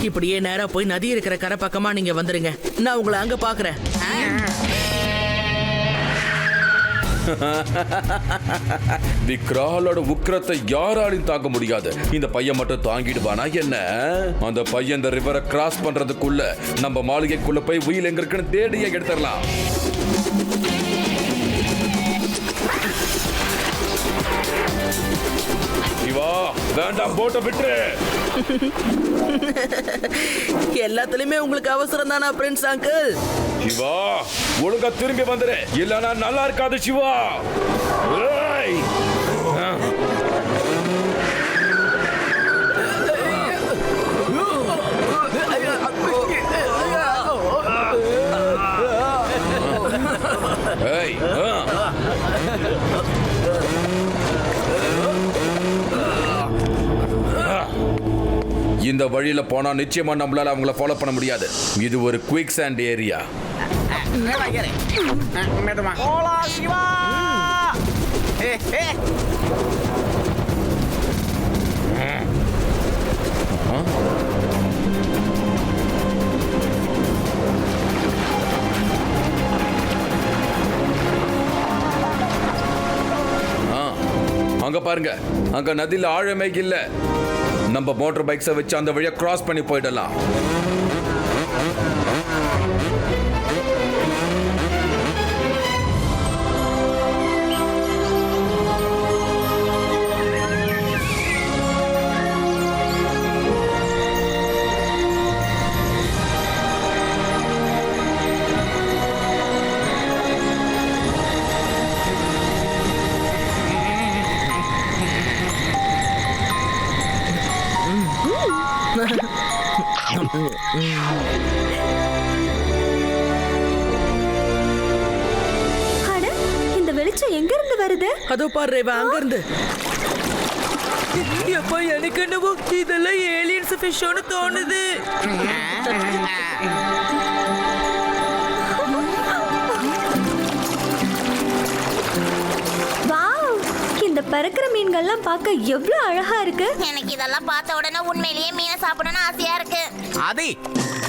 இப்படியே நேரா போய் நதி இருக்கிற கரை பக்கமா நீங்க வந்துருங்க. நான் உங்களை அங்க பாக்குறேன். விக்ராலோட உக்கிரத்தை யாராலையும் தாங்க முடியாது. இந்த பையன் மட்டும் தாங்கிடுவானா என்ன? அந்த பையன் இந்த ரிவரை கிராஸ் பண்றதுக்குள்ள நம்ம மாளிகைக்குள்ள போய் உயில் எங்க இருக்குன்னு தேடியே எடுத்துடலாம். சிவா, வேண்டாம், போட்டை விட்டுரு. எல்லாத்துலயுமே உங்களுக்கு அவசரம் தானா பிரின்ஸ் அங்கிள்? சிவா, ஒழுங்கா திரும்பி வந்துரு, இல்லனா நல்லா இருக்காது சிவா. ஏய்! ஏய், இந்த வழியில போனா நிச்சயமா நம்மளால அவங்கள ஃபாலோ பண்ண முடியாது. இது ஒரு குயிக் சாண்ட் ஏரியா. போலா சிவா. அங்க பாருங்க, அங்க நதியில ஆழமே இல்ல. நம்ம மோட்டார் பைக்ஸை வச்சு அந்த வழியா கிராஸ் பண்ணி போயிடலாம். அட, இந்த வெளிச்சம் எங்க இருந்து வருது? அதோ பாரு ரேவா, அங்க இருந்து. எப்ப எனக்கு என்னவோ இதெல்லாம் ஏலியன்ஸ் ஃபிஷ்ஷோன்னு தோணுது. வாவ், இந்த பறக்கிற மீன்கள்லாம் பார்க்க எவ்வளவு அழகா இருக்கு. எனக்கு இதெல்லாம் பார்த்த உடனே உண்மையிலேயே மீனை சாப்பிடணும்னு ஆசையா இருக்கு. ஆதி,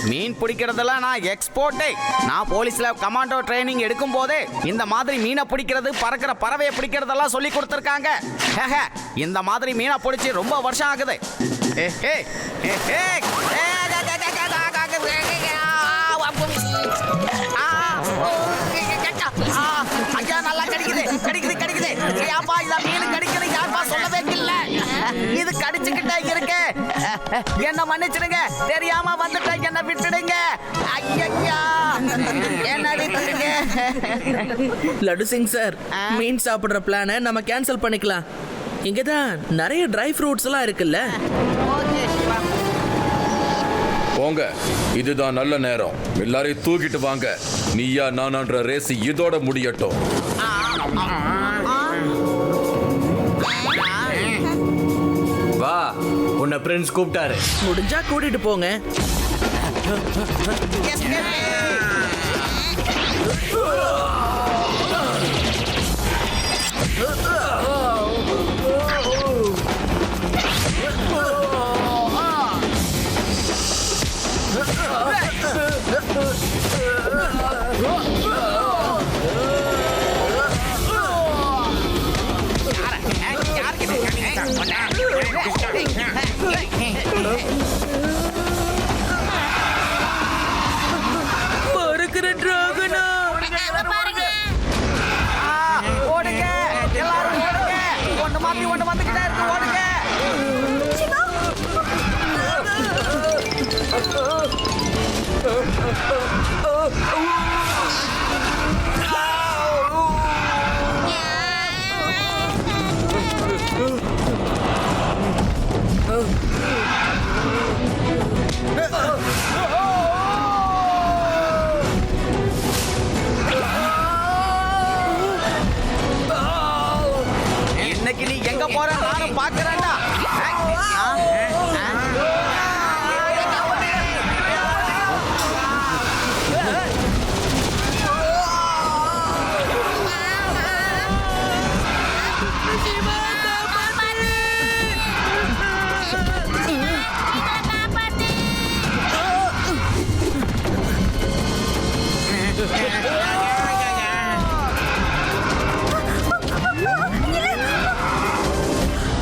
மீன் பிடிக்கிறதுல நான் எக்ஸ்போர்ட்டே. நான் போலீஸ்ல கமாண்டோ ட்ரைனிங் எடுக்கும் போதே இந்த மாதிரி மீனை பிடிக்கிறது, பறக்கிற பறவையை பிடிக்கிறதெல்லாம் சொல்லி கொடுத்துருக்காங்க. இந்த மாதிரி மீனை பிடிச்சி ரொம்ப வருஷம் ஆகுது. ஐயா, நல்லா கடிக்குது கடிக்குது கடிக்குது. ஏப்பா இத மீன் கடிக்குது, யாருப்பா சொல்லவே இல்ல. இது கடிச்சுக்கிட்டே இருக்கு. என்ன மன்னிச்சிடுங்க, தெரியாம வந்துட்டேன், என்ன விட்டுடுங்க. ஐயா, என்ன விட்டுடுங்க. லட்டு சிங் சார், மீன் சாப்பிடுற பிளானை நம்ம கேன்சல் பண்ணிக்கலாம். இங்கதான் நிறைய ட்ரை ஃப்ரூட்ஸ் எல்லாம் இருக்குல்ல. போங்க, இதுதான் நல்ல நேரம். எல்லாரையும் தூக்கிட்டு வாங்க. நீயா நானான்ற ரேஸ் இதோட முடியட்டும். வா, உன்னை பிரின்ஸ் கூப்பிட்டாரு. முடிஞ்சா கூட்டிட்டு போங்க. பறக்கிற டிராகனா ஓடுங்க, எல்லாரும் ஓடுங்க. ஒண்ணு மாத்தி ஒண்ணு வந்துகிட்டே இருக்கு, ஓடுங்க. இன்னைக்கு நீ எங்க போற நானும் பாக்குறேன்டா.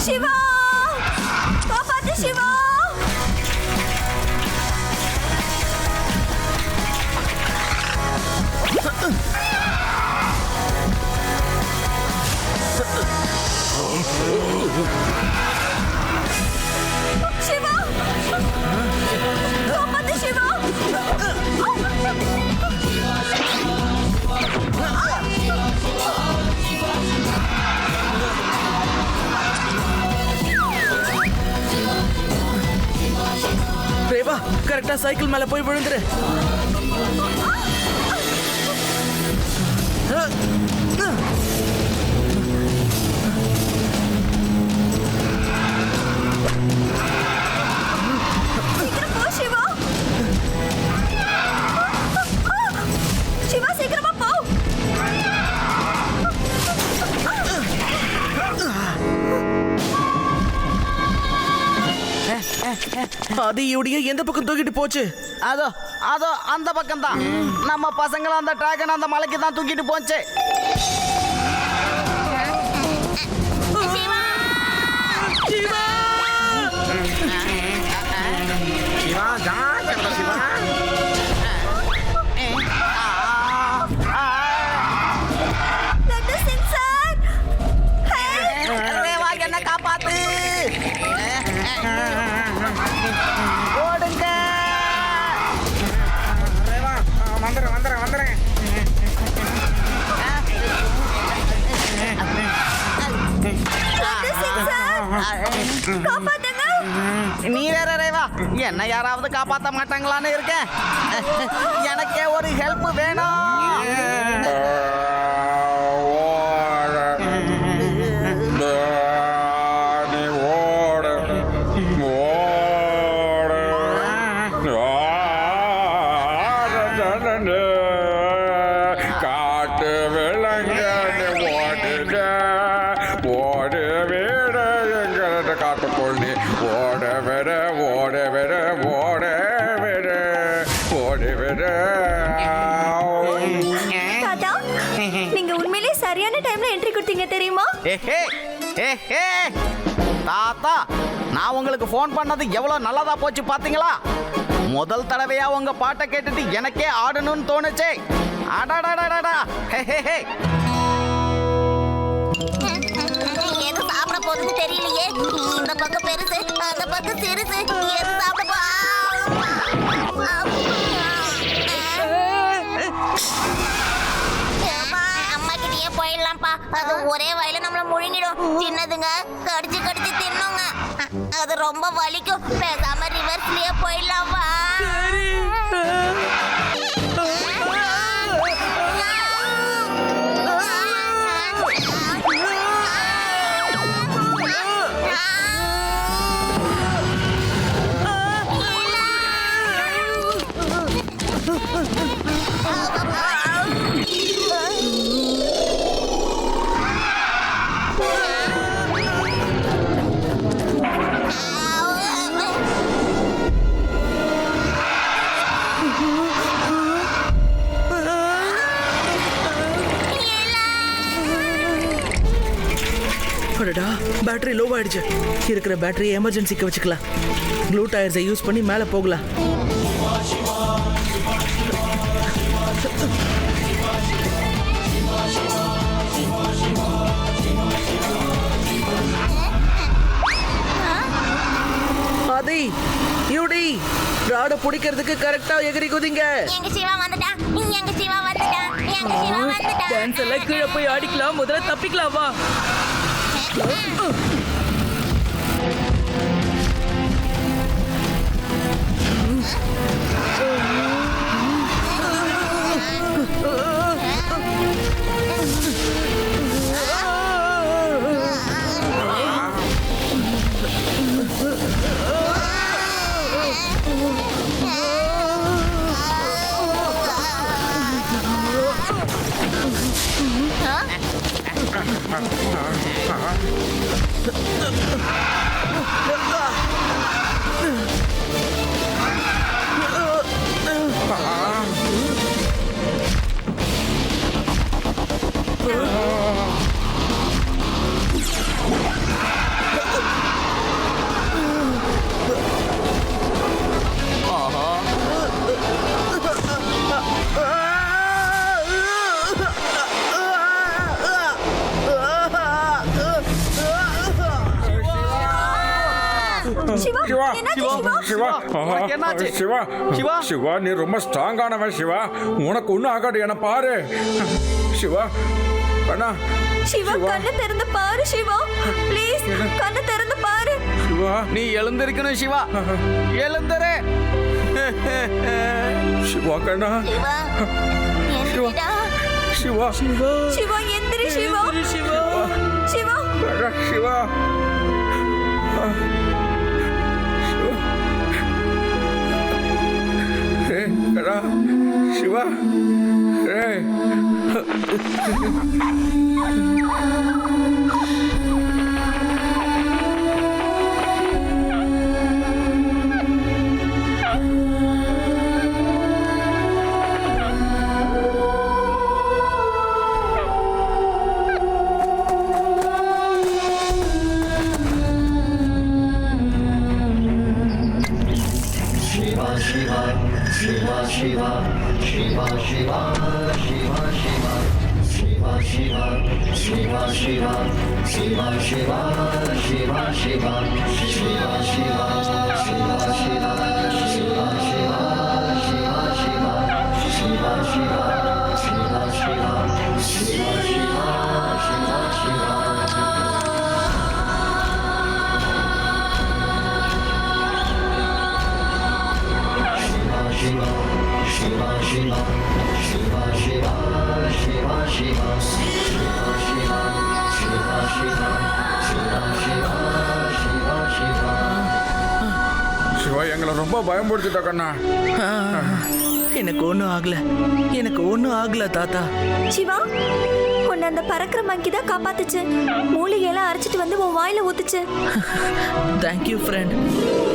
சிவா, காப்பாத்து சிவா. சிவா, காப்பாத்து சிவா. ரேவா, கரெக்டா சைக்கிள் மேல போய் விழுந்துரு. சீக்கிரம் போ சிவா. சிவா, சீக்கிரமா போ. அது இவடைய எந்த பக்கம் தூக்கிட்டு போச்சு? அதோ அதோ அந்த பக்கம் தான். நம்ம பசங்களை அந்த டிராகன் அந்த மலைக்கு தான் தூக்கிட்டு போச்சு. சிவா, ஜாக்கிரதை சிவா. லட்டு சிங் சார், ரேவா, என்ன காப்பாத்து. ஓடுங்க. ரேவா, வந்துடுறேன் வந்துடுறேன் வந்துடுறேன். லட்டு சிங் சார், காப்பாத்துங்க. நீ வேற ரேவா, என்ன யாராவது காப்பாத்த மாட்டாங்களான்னு இருக்கேன். எனக்கே ஒரு ஹெல்ப் வேணும். காட்டு விலங்க ஓடு வீட எங்க காட்டு பொண்ணு ஓட விட ஓட விட ஓட விட தாத்தா நீங்க உண்மையிலேயே சரியான டைம்ல என்ட்ரி கொடுத்தீங்க தெரியுமா? ஏஹே ஏஹே தாத்தா, நான் உங்களுக்கு ஃபோன் பண்ணது எவ்வளவு நல்லதா போச்சு பாத்தீங்களா? முதல் தடவையா உங்க பாட்டை கேட்டுட்டு எனக்கே ஆடணும்னு தோணுச்சே. அடடடடடா. ஹே எது சாப்பிட போகுதுன்னு தெரியலையே. இந்த பக்கம் பெருசு, அந்த பக்கம் சிறுசு. எது சாப்பிட அம்மா கிட்டயே போயிடலாம்ப்பா. அது ஒரே வயல நம்மள முழுங்கிடும். சின்னதுங்க கடிச்சு கடிச்சு தின்னுங்க. அது ரொம்ப வலிக்கும். பேசாம ரிவர்ஸ்லயே போயிடலாம்ப்பா. அடடா, பேட்டரி லோ ஆயிடுச்சு. இருக்கிற பேட்டரியை எமர்ஜென்சிக்கு வச்சுக்கலாம். க்ளூ டயர்ஸை யூஸ் பண்ணி மேலே போகலாம். ஆதி, யூடி, ராட பிடிக்கிறதுக்கு கரெக்டா எகிரி குதிங்க. எங்க சிவா வந்துட்டான். எங்க சிவா வந்துட்டான். எங்க சிவா வந்துட்டான். டான்ஸ் எல்லாம் கீழே போய் ஆடிக்கலாம், முதல்ல தப்பிக்கலாம் வா. சிவா சிவா உனக்கு என்னாச்சு? சிவா சிவா? சிவா நீ ரொம்ப ஸ்ட்ராங்கானவன் சிவா. உனக்கு ஒன்றும் ஆகாது, என்ன பாரு சிவா. அண்ணா சிவா கண்ணை திறந்து பாரு சிவா, ப்ளீஸ் கண்ணை திறந்து பாரு. சிவா நீ எழுந்திருக்கணும் சிவா, எழுந்துரு. சிவா கண்ணா. சிவா சிவா சிவா எந்திரி சிவா. சிவா சிவா அண்ணா, சிவா சிவா சிவா எங்களை ரொம்ப பயமுறுத்திட்டா கண்ணா. எனக்கு ஒன்றும் ஆகல, எனக்கு ஒன்றும் ஆகல தாத்தா. சிவா உன்னை அந்த பறக்கிற மங்கி தான் காப்பாத்துச்சு. மூலிகையெல்லாம் அரைச்சிட்டு வந்து உன் வாயில ஊத்துச்சு. Thank you friend.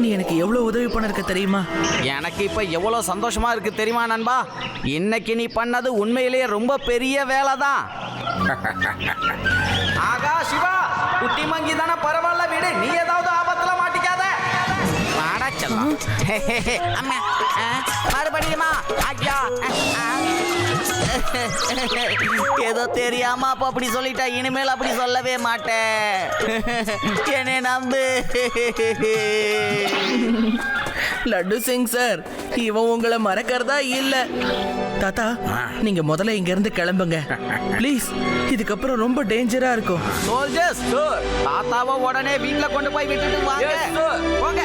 நீ எனக்கு எவ்வளவு உதவி பண்ணிருக்க தெரியுமா? எனக்கு இப்ப எவ்வளவு சந்தோஷமா இருக்கு தெரியுமா நண்பா? இன்னைக்கு நீ பண்ணது உண்மையிலேயே ரொம்ப பெரிய வேலை தான். ஆகா சிவா, குட்டி மங்கி தானே, பரவாயில்ல விடு, நீ ஏதாவது ஆபத்துல மாட்டிக்காத. அம்மா மறுபடியுமா? ஐயா ஏதோ தெரியாம அப்ப அப்படி சொல்லிட்டா, இனிமேல் அப்படி சொல்லவே மாட்டேன். என்னை நம்பு. லட்டு சிங் சார், இவன் உங்களை மறக்கிறதா இல்ல. தாத்தா, நீங்க முதல்ல இங்க இருந்து கிளம்புங்க ப்ளீஸ். இதுக்கப்புறம் ரொம்ப டேஞ்சரா இருக்கும். சோல்ஜர்ஸ், தாத்தாவை உடனே வீட்ல கொண்டு போய் விட்டுட்டு வாங்க. போங்க.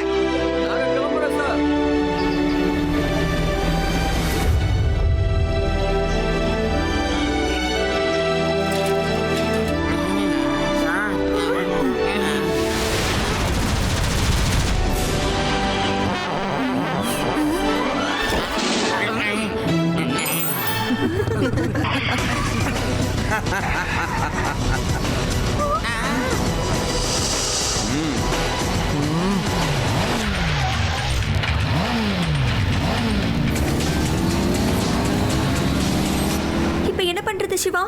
இப்ப என்ன பண்றது சிவா?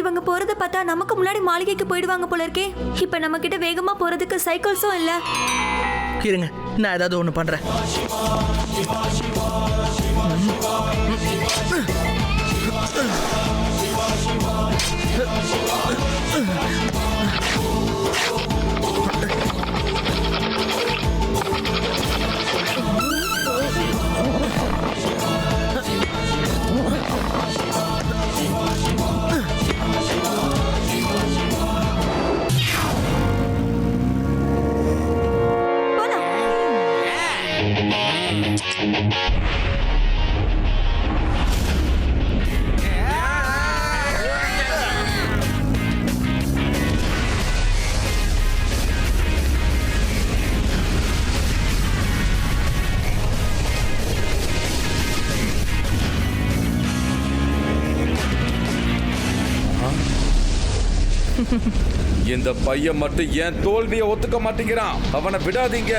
இவங்க போறத பார்த்தா நமக்கு முன்னாடி மாளிகைக்கு போயிடுவாங்க போல இருக்கே. இப்ப நம்ம கிட்ட வேகமா போறதுக்கு சைக்கிள்ஸும் இல்ல. இருங்க, நான் ஏதாவது ஒண்ணு பண்றேன். இந்த பையன் மட்டும் ஏன் தோல்வியை ஒத்துக்க மாட்டேங்கிறான். அவனை விடாதீங்க.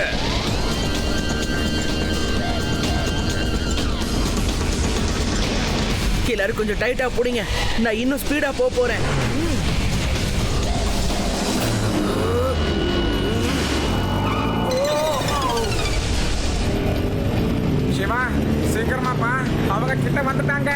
எல்லாரும் கொஞ்சம் டைட்டா போடுங்க. நான் இன்னும் ஸ்பீடா போறேன். சிவா சீக்கிரமாப்பா, அவங்க கிட்ட வந்துட்டாங்க.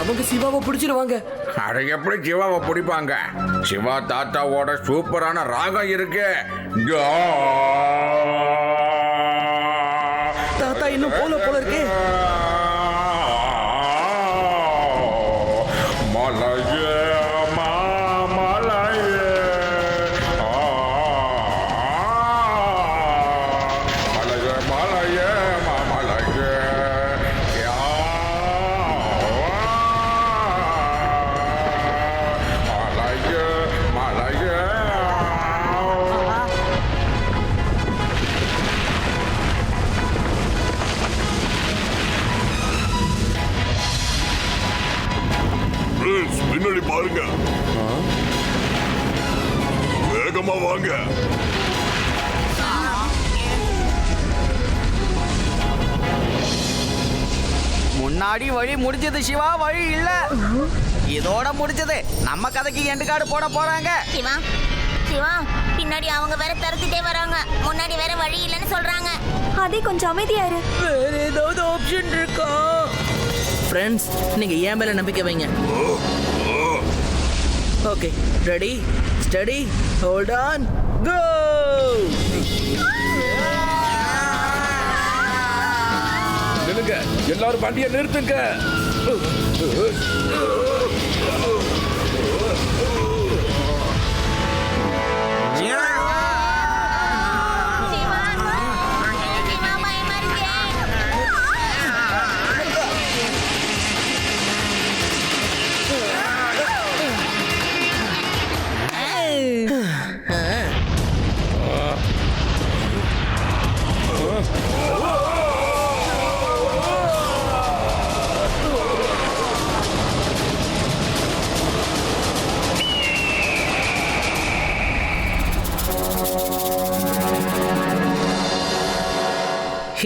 அவங்க சிவாவை பிடிச்சிருவாங்க. அதை எப்படி சிவாவை பிடிப்பாங்க? சிவா தாத்தாவோட சூப்பரான ராகம் இருக்கு. தாத்தா இன்னும் போல இருக்கே. பின்னாடி பாருங்க, வேகமா வாங்க. முன்னாடி வழி முடிஞ்சது சிவா, வழி இல்ல. இதோட முடிஞ்சது. நம்ம கதைக்கு எண்டு கார்டு போட போறாங்க. சிவா சிவா, பின்னாடி அவங்க வேற தரத்திட்டே வராங்க. முன்னாடி வேற வழி இல்லைன்னு சொல்றாங்க. அதே கொஞ்சம் அமைதியா இரு. வேற ஏதாவது ஆப்ஷன் இருக்கா? ஃப்ரெண்ட்ஸ், நீங்க ஏன் மேல நம்பிக்கை வைங்க. Okay, ready, steady, hold on, go. நில்லுங்க, எல்லாரும் வண்டியை நிறுத்துங்க.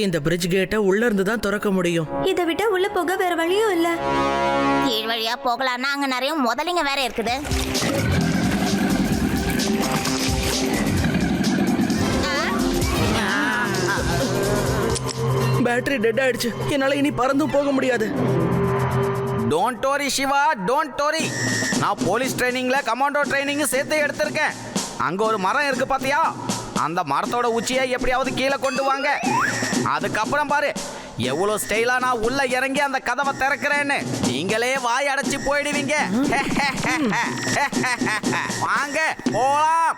இந்த பிரிட்ஜ் கேட்டை உள்ள இருந்து தான் திறக்க முடியும். இதை விட்டா உள்ள போக வேற வழியும் இல்ல. கீழ் வழியா போகலான்னா அங்க நிறைய முதலைங்க வேற இருக்குது. பேட்டரி டெட் ஆயிடுச்சு. என்னால இனி பறந்தும் போக முடியாது. Don't worry Siva, don't worry. நான் போலீஸ் ட்ரைனிங்ல கமாண்டோ ட்ரைனிங் சேர்த்து எடுத்திருக்கேன். அங்க ஒரு மரம் இருக்கு பாத்தியா? அந்த மரத்தோட உச்சியை எப்படியாவது கீழே கொண்டு வாங்க. அதுக்கப்புறம் பாரு எவ்வளவு ஸ்டைலா நான் உள்ள இறங்கி அந்த கதவை திறக்கிறேன்னு. நீங்களே வாய் அடைச்சு போயிடுவீங்க. வாங்க போலாம்.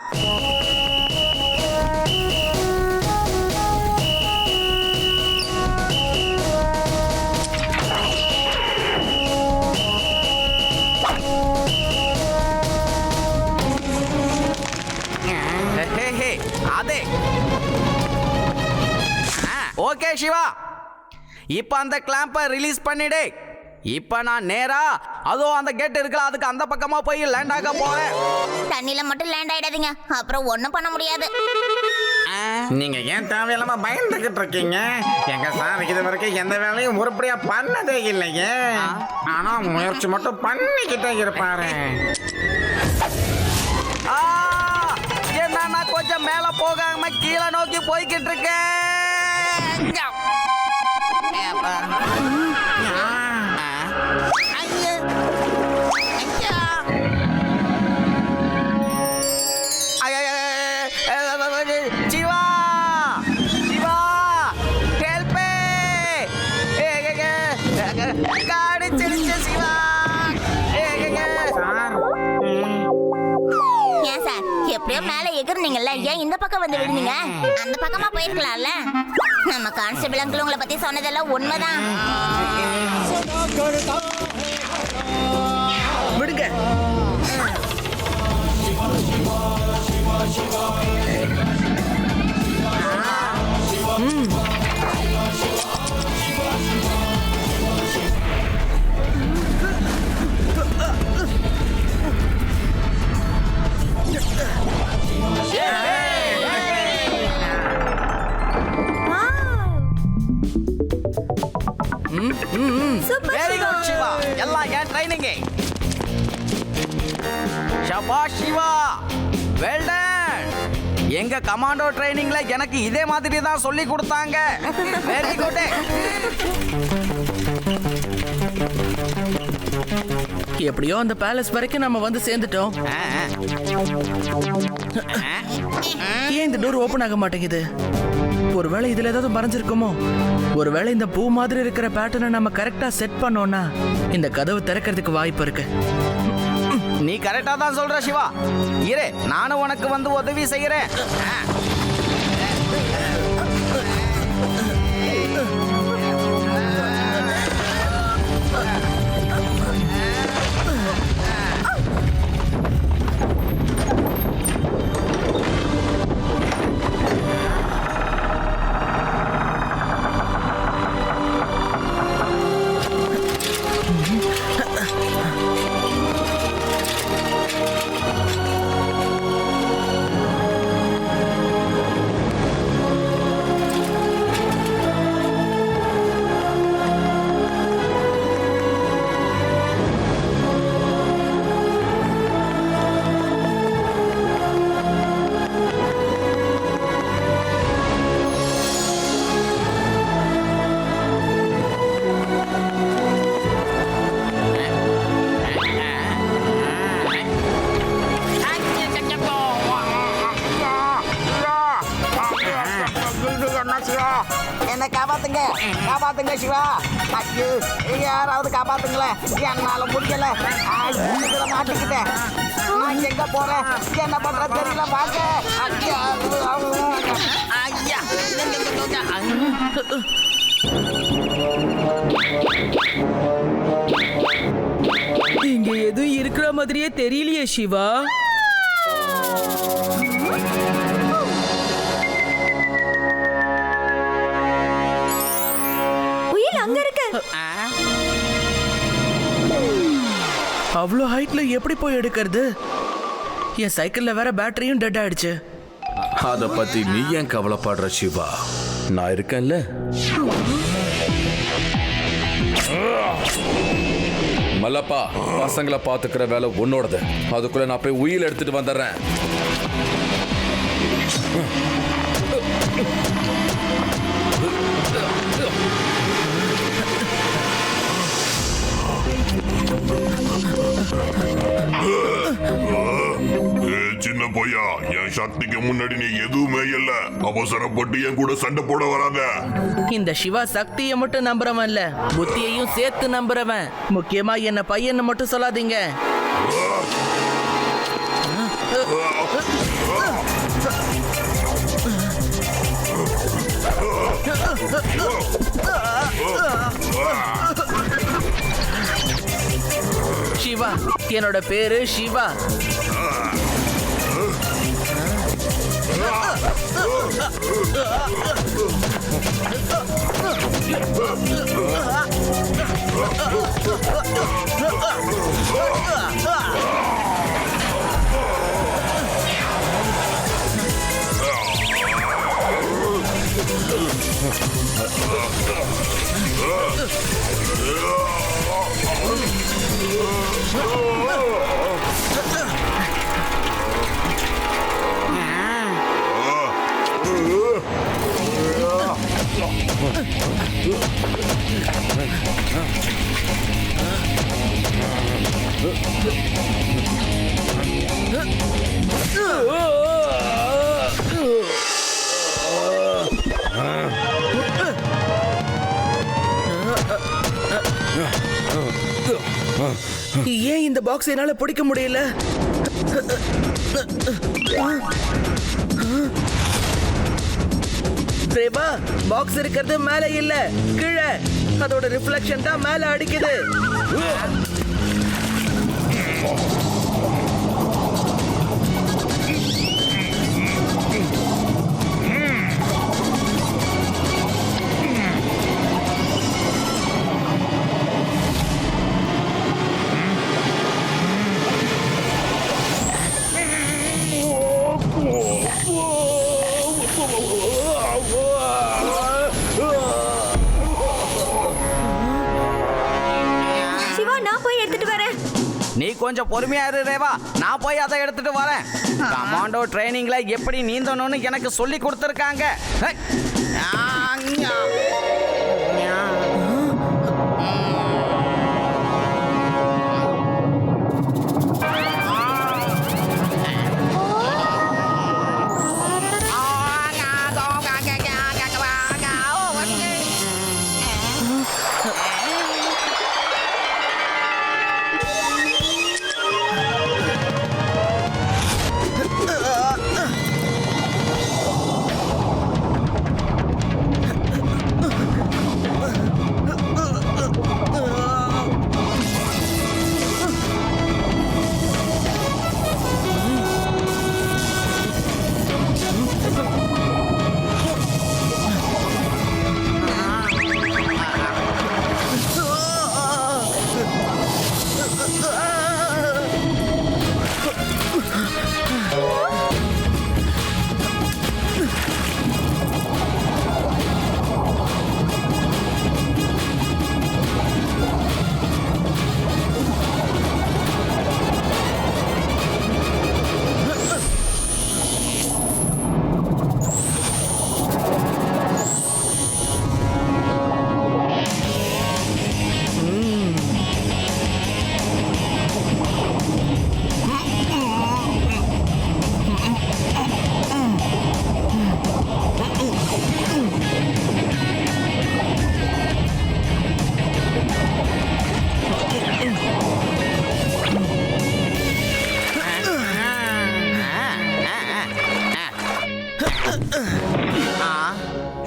அதே ஓகே சிவா, இப்ப அந்த கிளாம்பை ரிலீஸ் பண்ணிடு. இப்ப நான் நேரா அதோ அந்த கேட் இருக்குல்ல, அதுக்கு அந்த பக்கமா போய் லேண்ட் ஆக போறேன். தண்ணியில மட்டும் லேண்ட் ஆயிடாதீங்க, அப்புறம் ஒண்ணும் பண்ண முடியாது. நீங்க ஏன் தேவையில்லாம பயந்துகிட்டு இருக்கீங்க? எங்க சார் இது வரைக்கும் எந்த வேலையும் உருப்படியா பண்ணதே இல்லையே. ஆனா முயற்சி மட்டும் பண்ணிக்கிட்டே இருப்பாரு. நான் கொஞ்சம் மேல போகாம கீழே நோக்கி போய்கிட்டு இருக்கேன். சிவா சிவா ஹெல்ப் காடி சிரிச்சு சிவா. ஏன் சார் எப்படியோ மேல எகிர்னீங்கல்ல, ஏன் இந்த பக்கம் வந்து விடுனீங்க? அந்த பக்கமா போயிருக்கலாம்ல. நம்ம கான்ஸ்டபிள் அங்கிள் உங்களை பத்தி சொன்னதெல்லாம் உண்மைதான். விடுங்க. வெரி குட் சிவா, எல்லாம் ஏன் ட்ரைனிங். ஷபாஷ் சிவா, வெல் டன். எங்க கமாண்டோ ட்ரைனிங்ல எனக்கு இதே மாதிரி தான் சொல்லி கொடுத்தாங்க. Very good. எப்படியோ அந்த பேலஸ் வரைக்கும் நம்ம வந்து சேர்ந்துட்டோம். ஏன் இந்த டோர் ஓபன் ஆக மாட்டேங்குது? ஒருவேளை இதுல ஏதாவது மறைஞ்சிருக்குமோ? ஒருவேளை இந்த பூ மாதிரி இருக்கிற பேட்டர்னை நம்ம கரெக்டா செட் பண்ணோம்னா இந்த கதவு திறக்கிறதுக்கு வாய்ப்பு இருக்கு. நீ கரெக்டா தான் சொல்ற சிவா. இரு, நானும் உனக்கு வந்து உதவி செய்யறேன். என்ன காப்பாத்துங்க, காப்பாத்துங்க சிவா. ஐயோ, யாராவது காப்பாத்துங்களேன், என்னால முடியல. இதுல மாட்டிக்கிட்டேன். நான் எங்க போறேன், என்ன பண்ற தெரியல. பாக்க ஐயா, இங்க எதுவும் இருக்கிற மாதிரியே தெரியலையே சிவா. அங்க இருக்கு. அவ்வளோ ஹைட்ல எப்படி போய் எடுக்கிறது? என் சைக்கிள்ல வேற பேட்டரியும் டெட் ஆயிடுச்சு. அத பத்தி நீ ஏன் கவலைப்படுற சிவா? நான் இருக்கேன்ல. மல்லப்பா, பசங்களை பாத்துக்கிற வேலை உன்னோடது. அதுக்குள்ள நான் போய் உயில் எடுத்துட்டு வந்துடுறேன். சின்ன பையா, என் சக்திக்கு முன்னாடி நீ எதுவுமே இல்ல. அவசரப்பட்டு என் கூட சண்டை போட வராத. இந்த சிவா சக்தியை மட்டும் நம்புறவன் இல்ல, புத்தியையும் சேர்த்து நம்புறவன். முக்கியமா என்ன பையன் மட்டும் சொல்லாதீங்க. சிவா, என்னோட பேரு சிவா. ஏன் இந்த பாக்ஸ் என்னால பிடிக்க முடியல? ரேவா, பாக்ஸ் இருக்கிறது மேல இல்ல, கீழே. அதோட ரிஃப்ளெக்ஷன் தான் மேல அடிக்குது. சிவா, நான் போய் எடுத்துட்டு வரேன். நீ கொஞ்சம் பொறுமையா இரு ரேவா, நான் போய் அதை எடுத்துட்டு வரேன். கமாண்டோ ட்ரைனிங்ல எப்படி நீந்தணும்னு எனக்கு சொல்லி கொடுத்துருக்காங்க.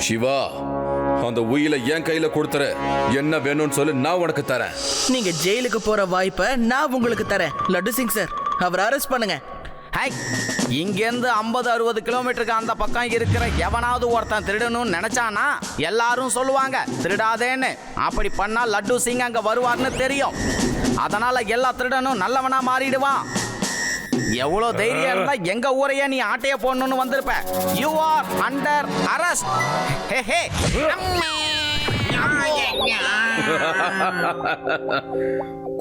சிவா, அந்த உயிலை என் கையில கொடுத்துற. என்ன வேணும்னு சொல்லு, நான் உனக்கு தரேன். நீங்க ஜெயிலுக்கு போற வாய்ப்பை நான் உங்களுக்கு தரேன். லட்டு சிங் சார், அவரை அரெஸ்ட் பண்ணுங்க. இங்கேருந்து 50-60 கிலோமீட்டருக்கு அந்த பக்கம் இருக்கிற எவனாவது ஒருத்தன் திருடணும்னு நினைச்சானா எல்லாரும் சொல்லுவாங்க திருடாதேன்னு. அப்படி பண்ணா லட்டு சிங் அங்க வருவார்னு தெரியும். அதனால எல்லா திருடனும் நல்லவனா மாறிடுவான். எவ்வளவு தைரியம் இருந்தா எங்க ஊரையே நீ ஆட்டைய போடணும்னு வந்திருப்ப. You are under arrest. Hey hey.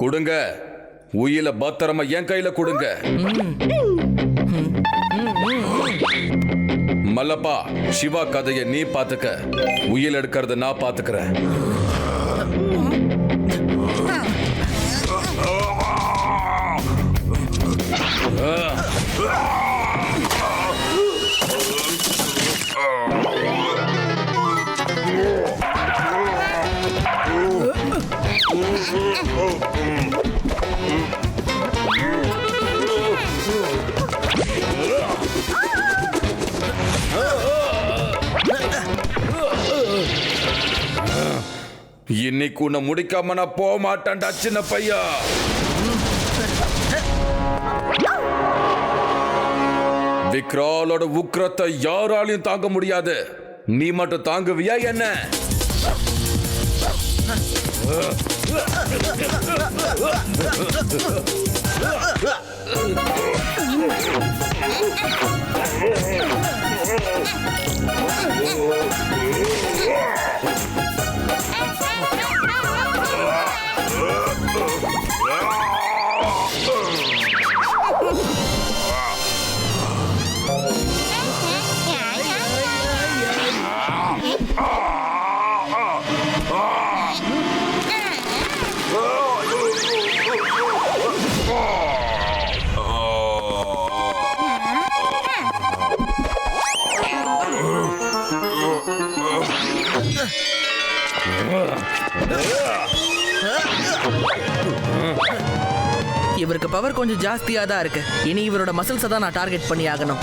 கொடுங்க, உயில பத்திரமா என் கையில கொடுங்க. மல்லப்பா, சிவா கதையை நீ பாத்துக்க, உயில் எடுக்கிறத நான் பாத்துக்கிறேன். இன்னைக்கு உன்னை முடிக்காம நான் போக மாட்டேன்டா சின்ன பையா. விக்ராலோட உக்கிரத்தை யாராலையும் தாங்க முடியாது. நீ மட்டும் தாங்குவியா என்ன? இவருக்கு பவர் கொஞ்சம் ஜாஸ்தியா தான் இருக்கு. இனி இவரோட மசில்ஸை தான் நான் டார்கெட் பண்ணி ஆகணும்.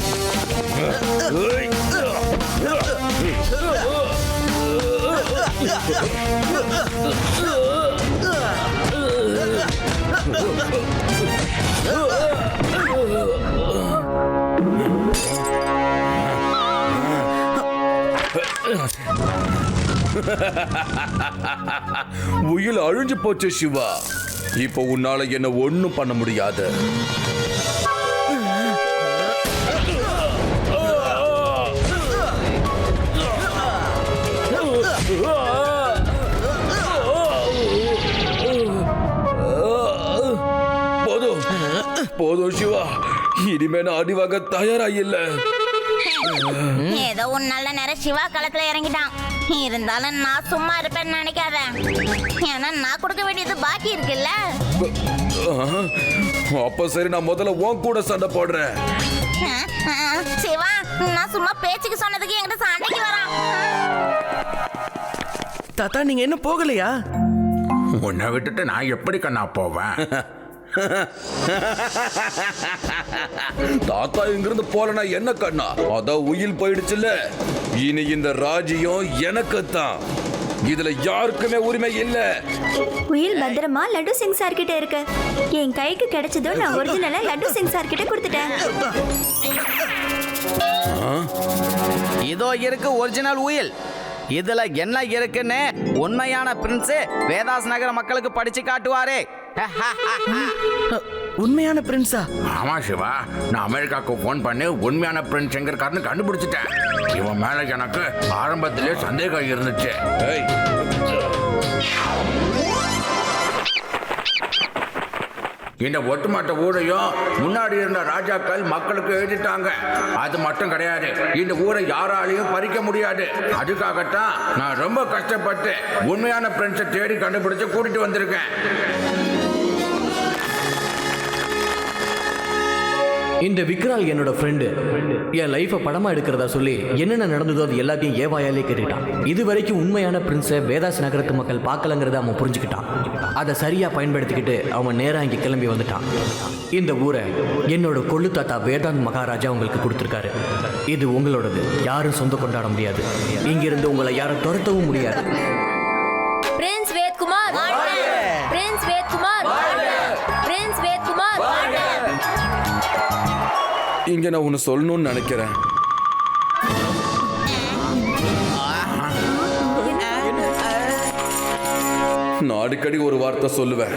உயில் அழிஞ்சு போச்சு சிவா. இப்போ உன்னால என்ன ஒண்ணும் பண்ண முடியாது. போதும் போதும் சிவா, இனிமே நான் அடிவாக தயாரா இல்ல. ஏதோ ஒரு நல்ல நேரம் சிவா களத்துல இறங்கிட்டான். இருந்தாலும் நான் சும்மா இருப்பேன்னு நினைக்காத. ஏன்னா நான் கொடுக்க வேண்டியது பாக்கி இருக்குல்ல. அப்ப சரி, நான் முதல்ல உன் கூட சண்டை போடுறேன். சிவா, நான் சும்மா பேச்சுக்கு சொன்னதுக்கு என்கிட்ட சண்டைக்கு வரான். தாத்தா, நீங்க என்ன போகலையா? உன்னை விட்டுட்டு நான் எப்படி கண்ணா போவேன்? தாத்தா இங்கிருந்து போலனா என்ன கண்ணா? அதான் உயில் போயிடுச்சுல்ல. இனி இந்த ராஜ்யம் எனக்கு தான். இதுல யாருக்குமே உரிமை இல்ல. உயில் பத்திரமா லட்டு சிங் சார் கிட்ட இருக்கு. என் கைக்கு கிடைச்சதும் நான் ஒரிஜினலா லட்டு சிங் சார் கிட்ட கொடுத்துட்டேன். இதோ இருக்கு ஒரிஜினல் உயில். இதுல என்ன இருக்குன்னு உண்மையான பிரின்ஸ் வேதாஸ் நகர மக்களுக்கு படிச்சு காட்டுவாரே. உண்மையான பிரின்ஸா? ஆமா சிவா, நான் அமெரிக்காவுக்கு போன் பண்ணி உண்மையான பிரின்ஸ் எங்க இருக்காருன்னு கண்டுபிடிச்சிட்டேன். இவன் மேல எனக்கு ஆரம்பத்திலே சந்தேகம் இருந்துச்சு. இந்த ஒட்டுமொத்த ஊரையும் முன்னாடி இருந்த ராஜாக்கள் மக்களுக்கு எழுதிட்டாங்க. அது மட்டும் கிடையாது, இந்த ஊரை யாராலையும் பறிக்க முடியாது. அதுக்காகத்தான் நான் ரொம்ப கஷ்டப்பட்டு உண்மையான பிரின்ஸை தேடி கண்டுபிடிச்சு கூட்டிட்டு வந்திருக்கேன். இந்த விக்ரால் என்னோட ஃப்ரெண்டு. என் லைஃபை படமா எடுக்கிறதா சொல்லி என்னென்ன நடந்ததோ அது எல்லாத்தையும் ஏவாயாலே கேட்டுக்கிட்டான். இது வரைக்கும் உண்மையான பிரின்ஸை வேதாஸ் நகரத்து மக்கள் பார்க்கலங்கிறத அவன் புரிஞ்சுக்கிட்டான். அதை சரியா பயன்படுத்திக்கிட்டு அவன் நேரா இங்கே கிளம்பி வந்துட்டான். இந்த ஊரை என்னோட கொள்ளு தாத்தா வேதாந்த் மகாராஜா உங்களுக்கு கொடுத்துருக்காரு. இது உங்களோடது. யாரும் சொந்த கொண்டாட முடியாது. இங்கிருந்து உங்களை யாரும் துரத்தவும் முடியாது. Prince Vedkumar, prince Vedkumar, prince Vedkumar. இங்க நான் ஒன்னு சொல்லணும்னு நினைக்கிறேன். நான் அடிக்கடி ஒரு வார்த்தை சொல்லுவேன்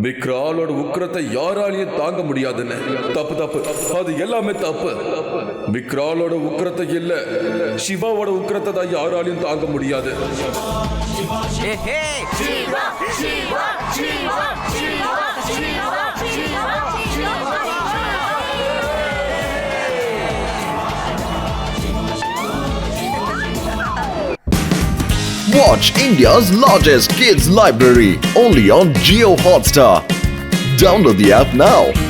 விக்ராலோட உக்கிரத்தை யாராலையும் தாங்க முடியாதுன்னு. தப்பு தப்பு, அது எல்லாமே தப்பு. விக்ராலோட உக்கிரத்தை இல்ல, சிவாவோட உக்கிரத்தை தான் யாராலையும் தாங்க முடியாது. Watch India's largest kids library only on Jio Hotstar. Download the app now.